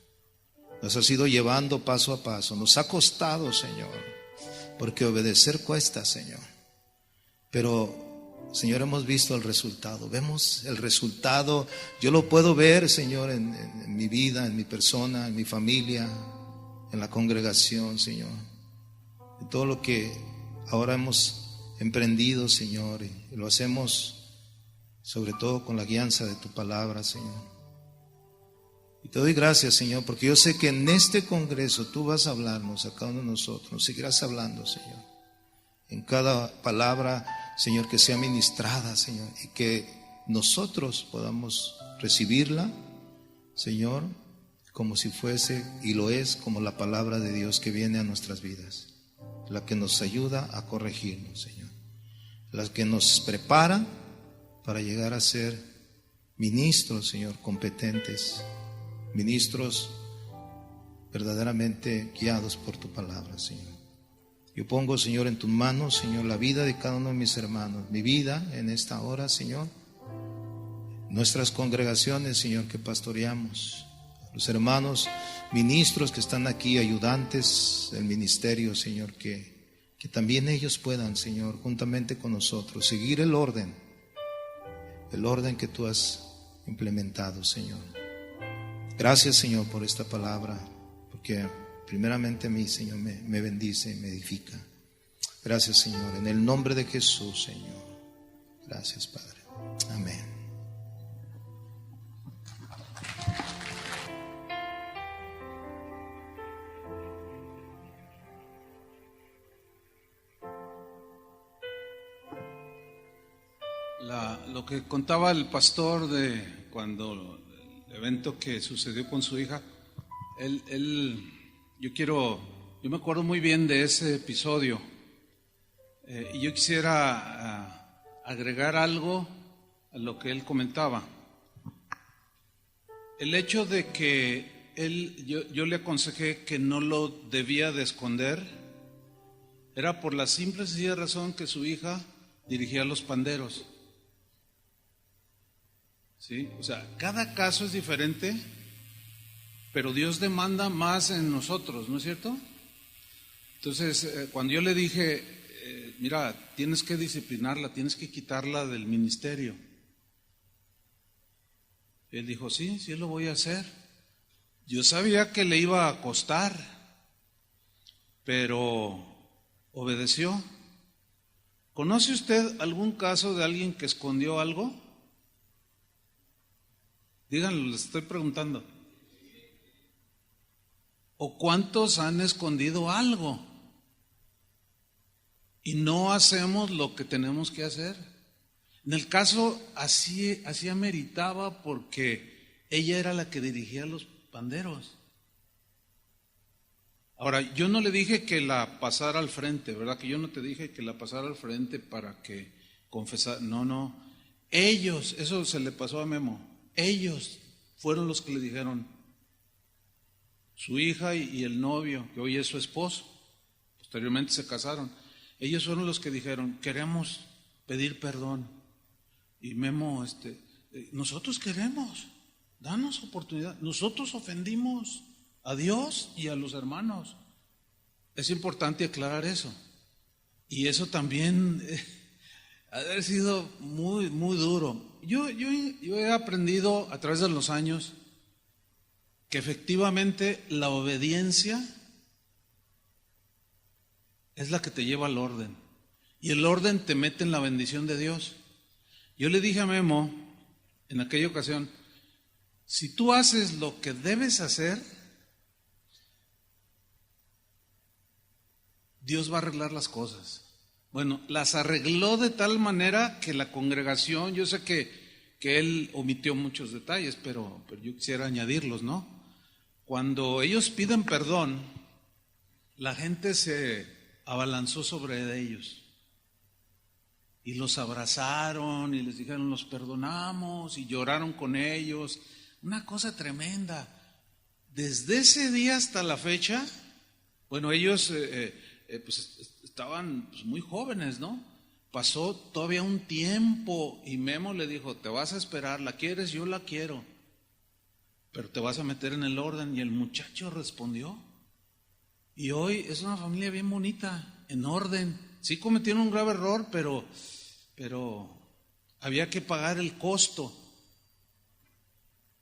Nos has ido llevando paso a paso. Nos ha costado, Señor, porque obedecer cuesta, Señor. Pero, Señor, hemos visto el resultado. Vemos el resultado. Yo lo puedo ver, Señor, en mi vida, en mi persona, en mi familia, en la congregación, Señor. En todo lo que ahora hemos emprendido, Señor, y lo hacemos sobre todo con la guianza de tu palabra, Señor. Y te doy gracias, Señor, porque yo sé que en este congreso tú vas a hablarnos a cada uno de nosotros, nos seguirás hablando, Señor. En cada palabra, Señor, que sea ministrada, Señor, y que nosotros podamos recibirla, Señor, como si fuese, y lo es, como la palabra de Dios que viene a nuestras vidas, la que nos ayuda a corregirnos, Señor, la que nos prepara para llegar a ser ministros, Señor, competentes, ministros verdaderamente guiados por tu palabra, Señor. Yo pongo, Señor, en tus manos, Señor, la vida de cada uno de mis hermanos, mi vida en esta hora, Señor, nuestras congregaciones, Señor, que pastoreamos, los hermanos ministros que están aquí, ayudantes del ministerio, Señor, que también ellos puedan, Señor, juntamente con nosotros, seguir el orden que tú has implementado, Señor. Gracias, Señor, por esta palabra, porque primeramente a mí, Señor, me bendice y me edifica. Gracias, Señor, en el nombre de Jesús, Señor. Gracias, Padre. Amén. Lo que contaba el pastor de cuando el evento que sucedió con su hija, yo me acuerdo muy bien de ese episodio, y yo quisiera agregar algo a lo que él comentaba. El hecho de que yo le aconsejé que no lo debía de esconder, era por la simple y sencilla razón que su hija dirigía los panderos. ¿Sí? O sea, cada caso es diferente, pero Dios demanda más en nosotros, ¿no es cierto? Entonces, cuando yo le dije, mira, tienes que disciplinarla, tienes que quitarla del ministerio, él dijo, sí lo voy a hacer. Yo sabía que le iba a costar, pero obedeció. ¿Conoce usted algún caso de alguien que escondió algo? Díganlo, les estoy preguntando. ¿O cuántos han escondido algo y no hacemos lo que tenemos que hacer? En el caso así ameritaba, porque ella era la que dirigía los panderos. Ahora, yo no le dije que la pasara al frente, ¿verdad? Que yo no te dije que la pasara al frente para que confesara. No. Ellos, eso se le pasó a Memo. Ellos fueron los que le dijeron, su hija y el novio, que hoy es su esposo, posteriormente se casaron, ellos fueron los que dijeron, queremos pedir perdón. Y Memo, nosotros queremos, danos oportunidad, nosotros ofendimos a Dios y a los hermanos. Es importante aclarar eso. Y eso también ha de haber sido muy, muy duro. Yo he aprendido a través de los años que efectivamente la obediencia es la que te lleva al orden, y el orden te mete en la bendición de Dios. Yo le dije a Memo en aquella ocasión, si tú haces lo que debes hacer, Dios va a arreglar las cosas. Bueno, las arregló de tal manera que la congregación, yo sé que él omitió muchos detalles, pero yo quisiera añadirlos, ¿no? Cuando ellos piden perdón, la gente se abalanzó sobre ellos y los abrazaron y les dijeron, los perdonamos, y lloraron con ellos. Una cosa tremenda. Desde ese día hasta la fecha, bueno, ellos pues estaban muy jóvenes, ¿no? Pasó todavía un tiempo y Memo le dijo, te vas a esperar, ¿la quieres? Yo la quiero, pero te vas a meter en el orden. Y el muchacho respondió. Y hoy es una familia bien bonita, en orden. Sí cometieron un grave error, pero había que pagar el costo.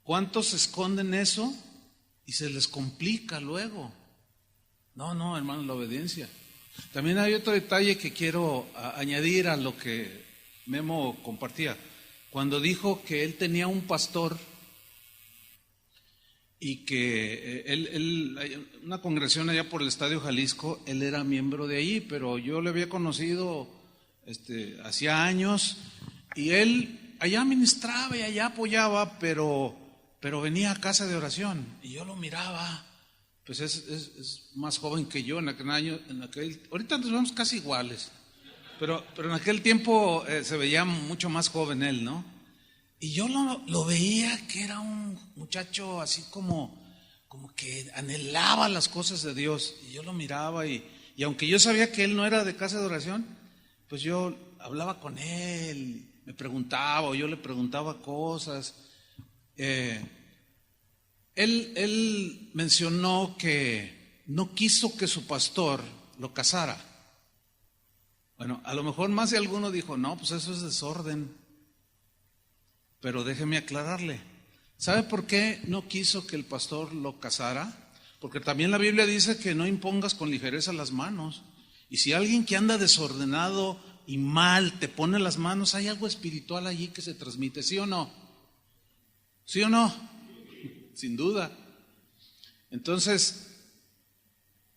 ¿Cuántos esconden eso y se les complica luego? No, hermano, la obediencia. También hay otro detalle que quiero añadir a lo que Memo compartía. Cuando dijo que él tenía un pastor y que una congregación allá por el Estadio Jalisco, él era miembro de ahí, pero yo le había conocido hacía años, y él allá ministraba y allá apoyaba, pero venía a casa de oración y yo lo miraba. Pues es más joven que yo en aquel año, ahorita nos vemos casi iguales, pero en aquel tiempo se veía mucho más joven él, ¿no? Y yo lo veía que era un muchacho así como que anhelaba las cosas de Dios, y yo lo miraba y aunque yo sabía que él no era de casa de oración, pues yo hablaba con él, me preguntaba, o yo le preguntaba cosas. Él mencionó que no quiso que su pastor lo casara. Bueno, a lo mejor más de alguno dijo, no, pues eso es desorden. Pero déjeme aclararle. ¿Sabe por qué no quiso que el pastor lo casara? Porque también la Biblia dice que no impongas con ligereza las manos. Y si alguien que anda desordenado y mal te pone las manos, hay algo espiritual allí que se transmite, ¿sí o no? ¿Sí o no? Sin duda. Entonces,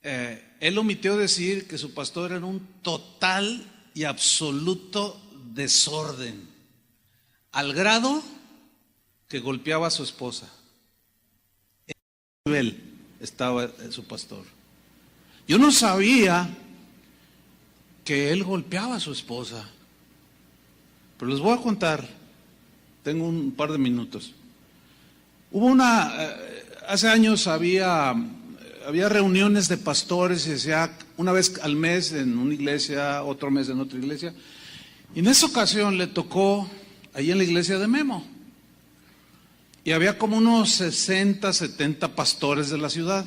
él omitió decir que su pastor era un total y absoluto desorden, al grado que golpeaba a su esposa. En ese nivel estaba su pastor. Yo no sabía que él golpeaba a su esposa, pero les voy a contar, tengo un par de minutos. Hace años había reuniones de pastores, y se hacía una vez al mes en una iglesia, otro mes en otra iglesia, y en esa ocasión le tocó ahí en la iglesia de Memo, y había como unos 60, 70 pastores de la ciudad,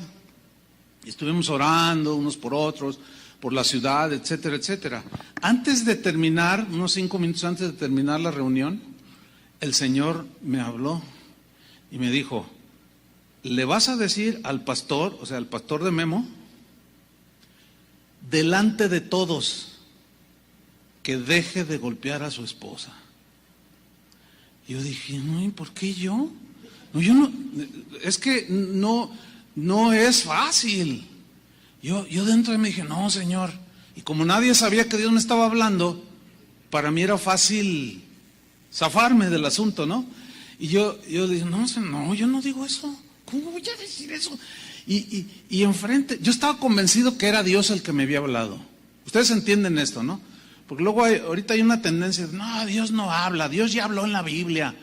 y estuvimos orando unos por otros, por la ciudad, etcétera, etcétera. Antes de terminar, unos 5 minutos antes de terminar la reunión, el Señor me habló y me dijo, le vas a decir al pastor, o sea, al pastor de Memo, delante de todos, que deje de golpear a su esposa. Y yo dije, no, ¿y por qué yo? No, yo no, es que no es fácil. Yo dentro de mí dije, no, Señor. Y como nadie sabía que Dios me estaba hablando, para mí era fácil zafarme del asunto, ¿no? Y yo dije, no, yo no digo eso. ¿Cómo voy a decir eso? Y enfrente, yo estaba convencido que era Dios el que me había hablado. Ustedes entienden esto, ¿no? Porque luego ahorita hay una tendencia, no, Dios no habla, Dios ya habló en la Biblia.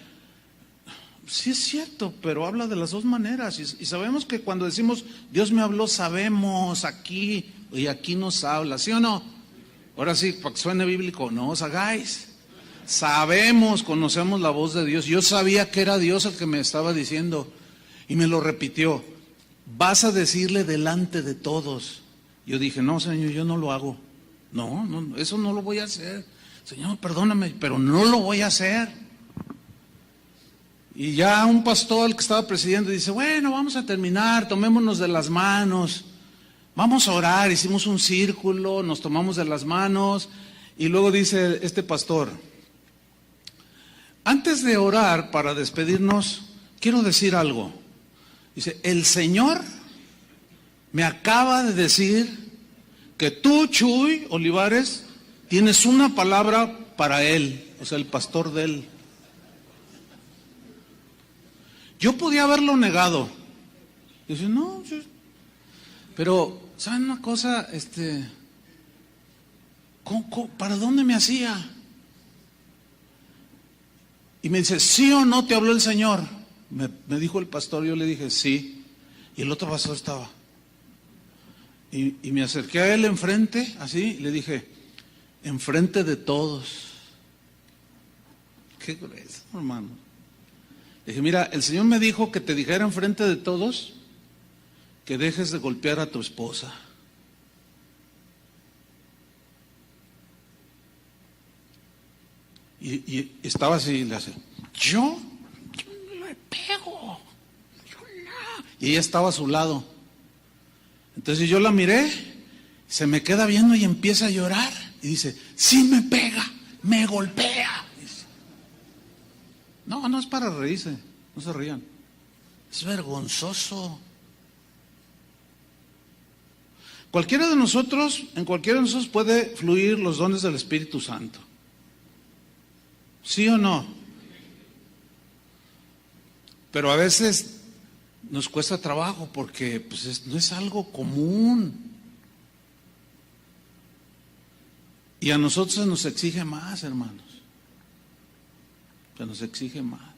Sí es cierto, pero habla de las dos maneras. Y sabemos que cuando decimos Dios me habló, sabemos aquí y aquí nos habla, ¿sí o no? Ahora sí, para que suene bíblico, no os hagáis. Sabemos, conocemos la voz de Dios. Yo sabía que era Dios el que me estaba diciendo y me lo repitió. Vas a decirle delante de todos. Yo dije, no, Señor, yo no lo hago. No, eso no lo voy a hacer. Señor, perdóname, pero no lo voy a hacer. Y ya un pastor, el que estaba presidiendo, dice, bueno, vamos a terminar, tomémonos de las manos, vamos a orar. Hicimos un círculo, nos tomamos de las manos, y luego dice este pastor, antes de orar para despedirnos, quiero decir algo. Dice, el Señor me acaba de decir que tú, Chuy Olivares, tienes una palabra para él, o sea, el pastor de él. Yo podía haberlo negado. Dice, no, pero, ¿saben una cosa? ¿Para dónde me hacía? Y me dice, ¿sí o no te habló el Señor? Me dijo el pastor, yo le dije, sí. Y el otro pastor estaba. Y me acerqué a él enfrente, así, y le dije, enfrente de todos. Qué grueso, hermano. Le dije, mira, el Señor me dijo que te dijera enfrente de todos que dejes de golpear a tu esposa. Y estaba así, y le hace, yo no le pego, yo no. Y ella estaba a su lado. Entonces yo la miré Se me queda viendo y empieza a llorar. Y dice, sí me pega, me golpea. Dice, no, no es para reírse, no se rían. Es vergonzoso. Cualquiera de nosotros, en cualquiera de nosotros puede fluir los dones del Espíritu Santo. ¿Sí o no? Pero a veces nos cuesta trabajo porque pues, no es algo común. Y a nosotros se nos exige más, hermanos. Se nos exige más.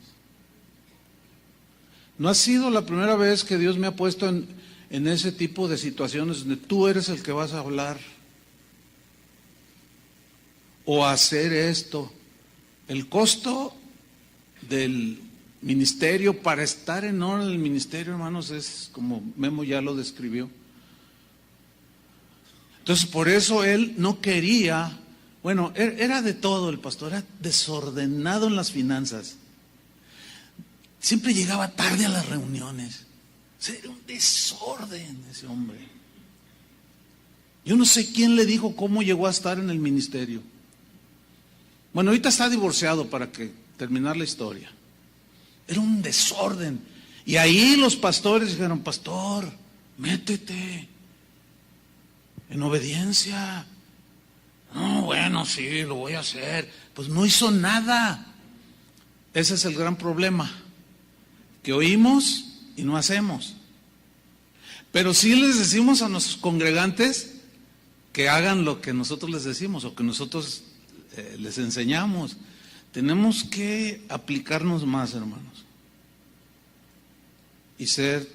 No ha sido la primera vez que Dios me ha puesto en ese tipo de situaciones donde tú eres el que vas a hablar o hacer esto. El costo del ministerio, para estar en orden del ministerio, hermanos, es como Memo ya lo describió. Entonces, por eso él no quería, bueno, era de todo el pastor, era desordenado en las finanzas. Siempre llegaba tarde a las reuniones. O sea, era un desorden ese hombre. Yo no sé quién le dijo cómo llegó a estar en el ministerio. Bueno, ahorita está divorciado para terminar la historia. Era un desorden. Y ahí los pastores dijeron, pastor, métete en obediencia. No, bueno, sí, lo voy a hacer. Pues no hizo nada. Ese es el gran problema, que oímos y no hacemos. Pero sí les decimos a nuestros congregantes que hagan lo que nosotros les decimos o que nosotros les enseñamos. Tenemos que aplicarnos más, hermanos, y ser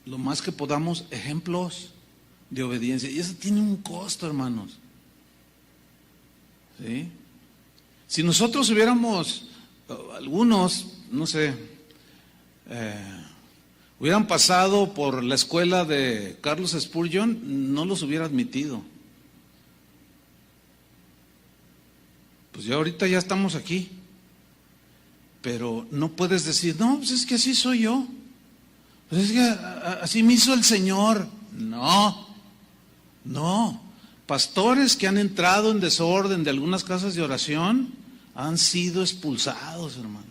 lo más que podamos ejemplos de obediencia. Y eso tiene un costo, hermanos. ¿Sí? Si nosotros hubiéramos, algunos, no sé, hubieran pasado por la escuela de Carlos Spurgeon, no los hubiera admitido. Pues ya ahorita ya estamos aquí. Pero no puedes decir, no, pues es que así soy yo. Pues es que así me hizo el Señor. No, no. Pastores que han entrado en desorden de algunas casas de oración han sido expulsados, hermanos.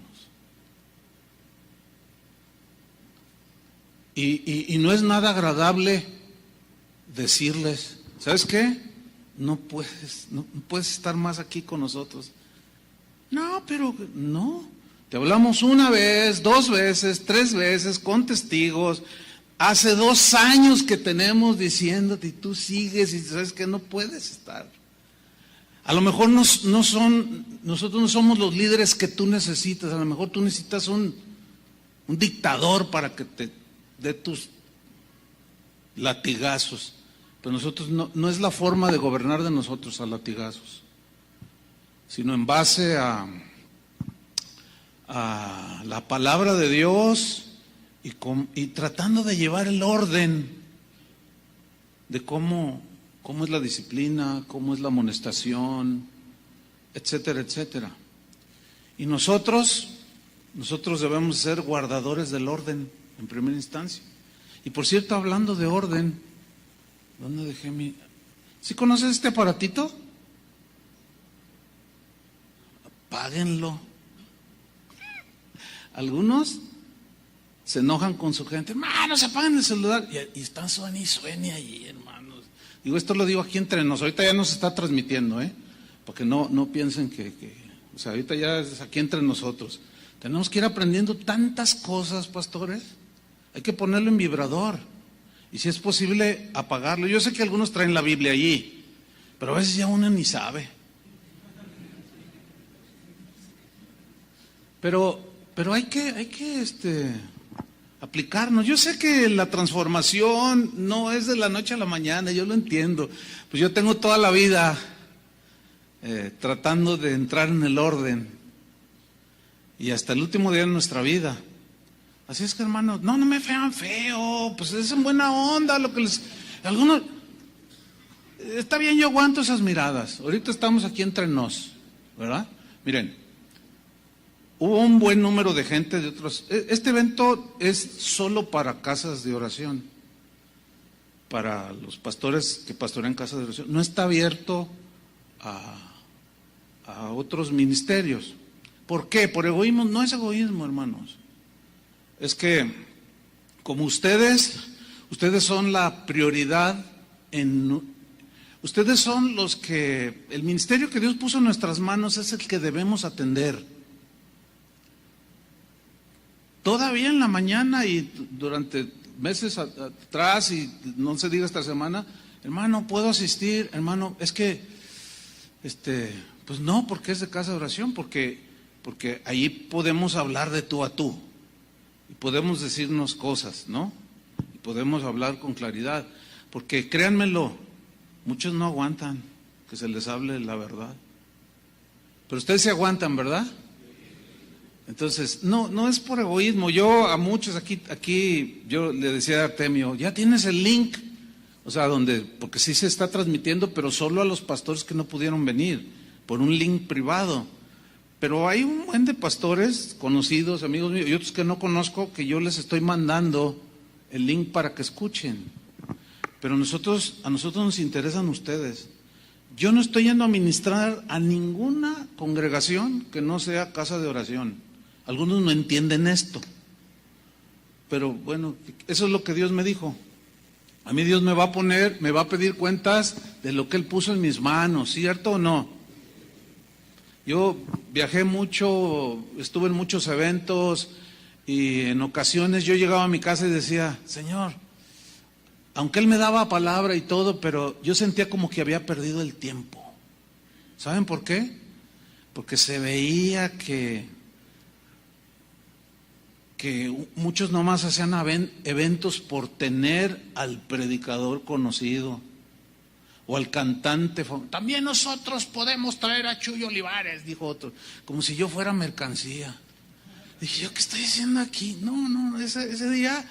Y no es nada agradable decirles, ¿sabes qué? No puedes estar más aquí con nosotros. No, pero no. Te hablamos una vez, 2 veces, 3 veces, con testigos. Hace 2 años que tenemos diciéndote y tú sigues y sabes que no puedes estar. A lo mejor nosotros no somos los líderes que tú necesitas. A lo mejor tú necesitas un dictador para que te dé tus latigazos. Pero nosotros no es la forma de gobernar de nosotros a latigazos, sino en base a la palabra de Dios y tratando de llevar el orden de cómo es la disciplina, cómo es la amonestación, etcétera, etcétera. Y nosotros debemos ser guardadores del orden en primera instancia. Y por cierto, hablando de orden, ¿dónde dejé mi...? ¿Sí conoces este aparatito? Apáguenlo. Algunos se enojan con su gente. Hermanos, apaguen el celular. Y están suene y suene ahí, hermanos. Digo, esto lo digo aquí entre nosotros. Ahorita ya nos está transmitiendo, porque no piensen o sea, ahorita ya es aquí entre nosotros. Tenemos que ir aprendiendo tantas cosas, pastores. Hay que ponerlo en vibrador. Y si es posible, apagarlo. Yo sé que algunos traen la Biblia allí, pero a veces ya uno ni sabe. Pero hay que aplicarnos. Yo sé que la transformación no es de la noche a la mañana, yo lo entiendo. Pues yo tengo toda la vida tratando de entrar en el orden y hasta el último día de nuestra vida. Así es que, hermanos, no me vean feo, pues es en buena onda lo que algunos, está bien, yo aguanto esas miradas. Ahorita estamos aquí entre nos, ¿verdad? Miren, hubo un buen número de gente de otros. Este evento es solo para casas de oración. para los pastores que pastorean casas de oración, no está abierto a otros ministerios. ¿Por qué? Por egoísmo. No es egoísmo, hermanos. Es que como ustedes son la prioridad ustedes son los que, el ministerio que Dios puso en nuestras manos es el que debemos atender. Todavía en la mañana y durante meses atrás, y no se diga esta semana, hermano, ¿puedo asistir? Hermano, es que, pues no, porque es de casa de oración, porque ahí podemos hablar de tú a tú, y podemos decirnos cosas, ¿no? Y podemos hablar con claridad, porque créanmelo, muchos no aguantan que se les hable la verdad, pero ustedes se aguantan, ¿verdad? Entonces, no es por egoísmo. Yo a muchos aquí yo le decía a Artemio, ya tienes el link, o sea, porque sí se está transmitiendo, pero solo a los pastores que no pudieron venir, por un link privado. Pero hay un buen de pastores conocidos, amigos míos, y otros que no conozco, que yo les estoy mandando el link para que escuchen. Pero a nosotros nos interesan ustedes. Yo no estoy yendo a ministrar a ninguna congregación que no sea casa de oración. Algunos no entienden esto, pero bueno, eso es lo que Dios me dijo. A mí Dios me va a pedir cuentas de lo que Él puso en mis manos, ¿cierto o no? Yo viajé mucho, estuve en muchos eventos y en ocasiones yo llegaba a mi casa y decía, Señor, aunque Él me daba palabra y todo, pero yo sentía como que había perdido el tiempo. ¿Saben por qué? Porque se veía que muchos nomás hacían eventos por tener al predicador conocido o al cantante. También nosotros podemos traer a Chuy Olivares, dijo otro, como si yo fuera mercancía. Dije, ¿yo qué estoy haciendo aquí? No, ese día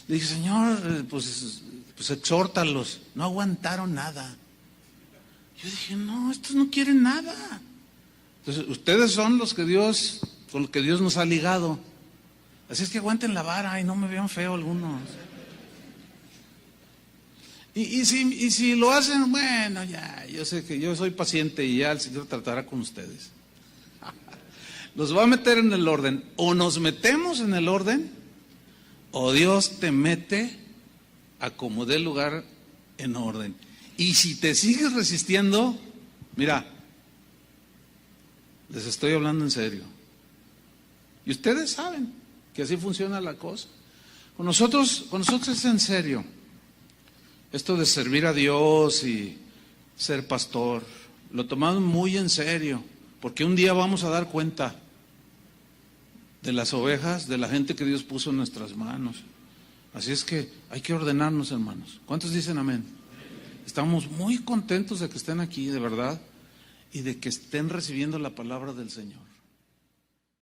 dije, Señor, pues exhórtalos. No aguantaron nada. Yo dije, no, estos no quieren nada. Entonces, ustedes son con los que Dios nos ha ligado. Así es que aguanten la vara y no me vean feo algunos. Y si lo hacen, bueno, ya, yo sé que yo soy paciente y ya el Señor tratará con ustedes. Los va a meter en el orden. O nos metemos en el orden, o Dios te mete a como dé lugar en orden. Y si te sigues resistiendo, mira, les estoy hablando en serio. Y ustedes saben que así funciona la cosa. Con nosotros es en serio. Esto de servir a Dios y ser pastor, lo tomamos muy en serio, porque un día vamos a dar cuenta de las ovejas, de la gente que Dios puso en nuestras manos. Así es que hay que ordenarnos, hermanos. ¿Cuántos dicen amén? Estamos muy contentos de que estén aquí, de verdad, y de que estén recibiendo la palabra del Señor.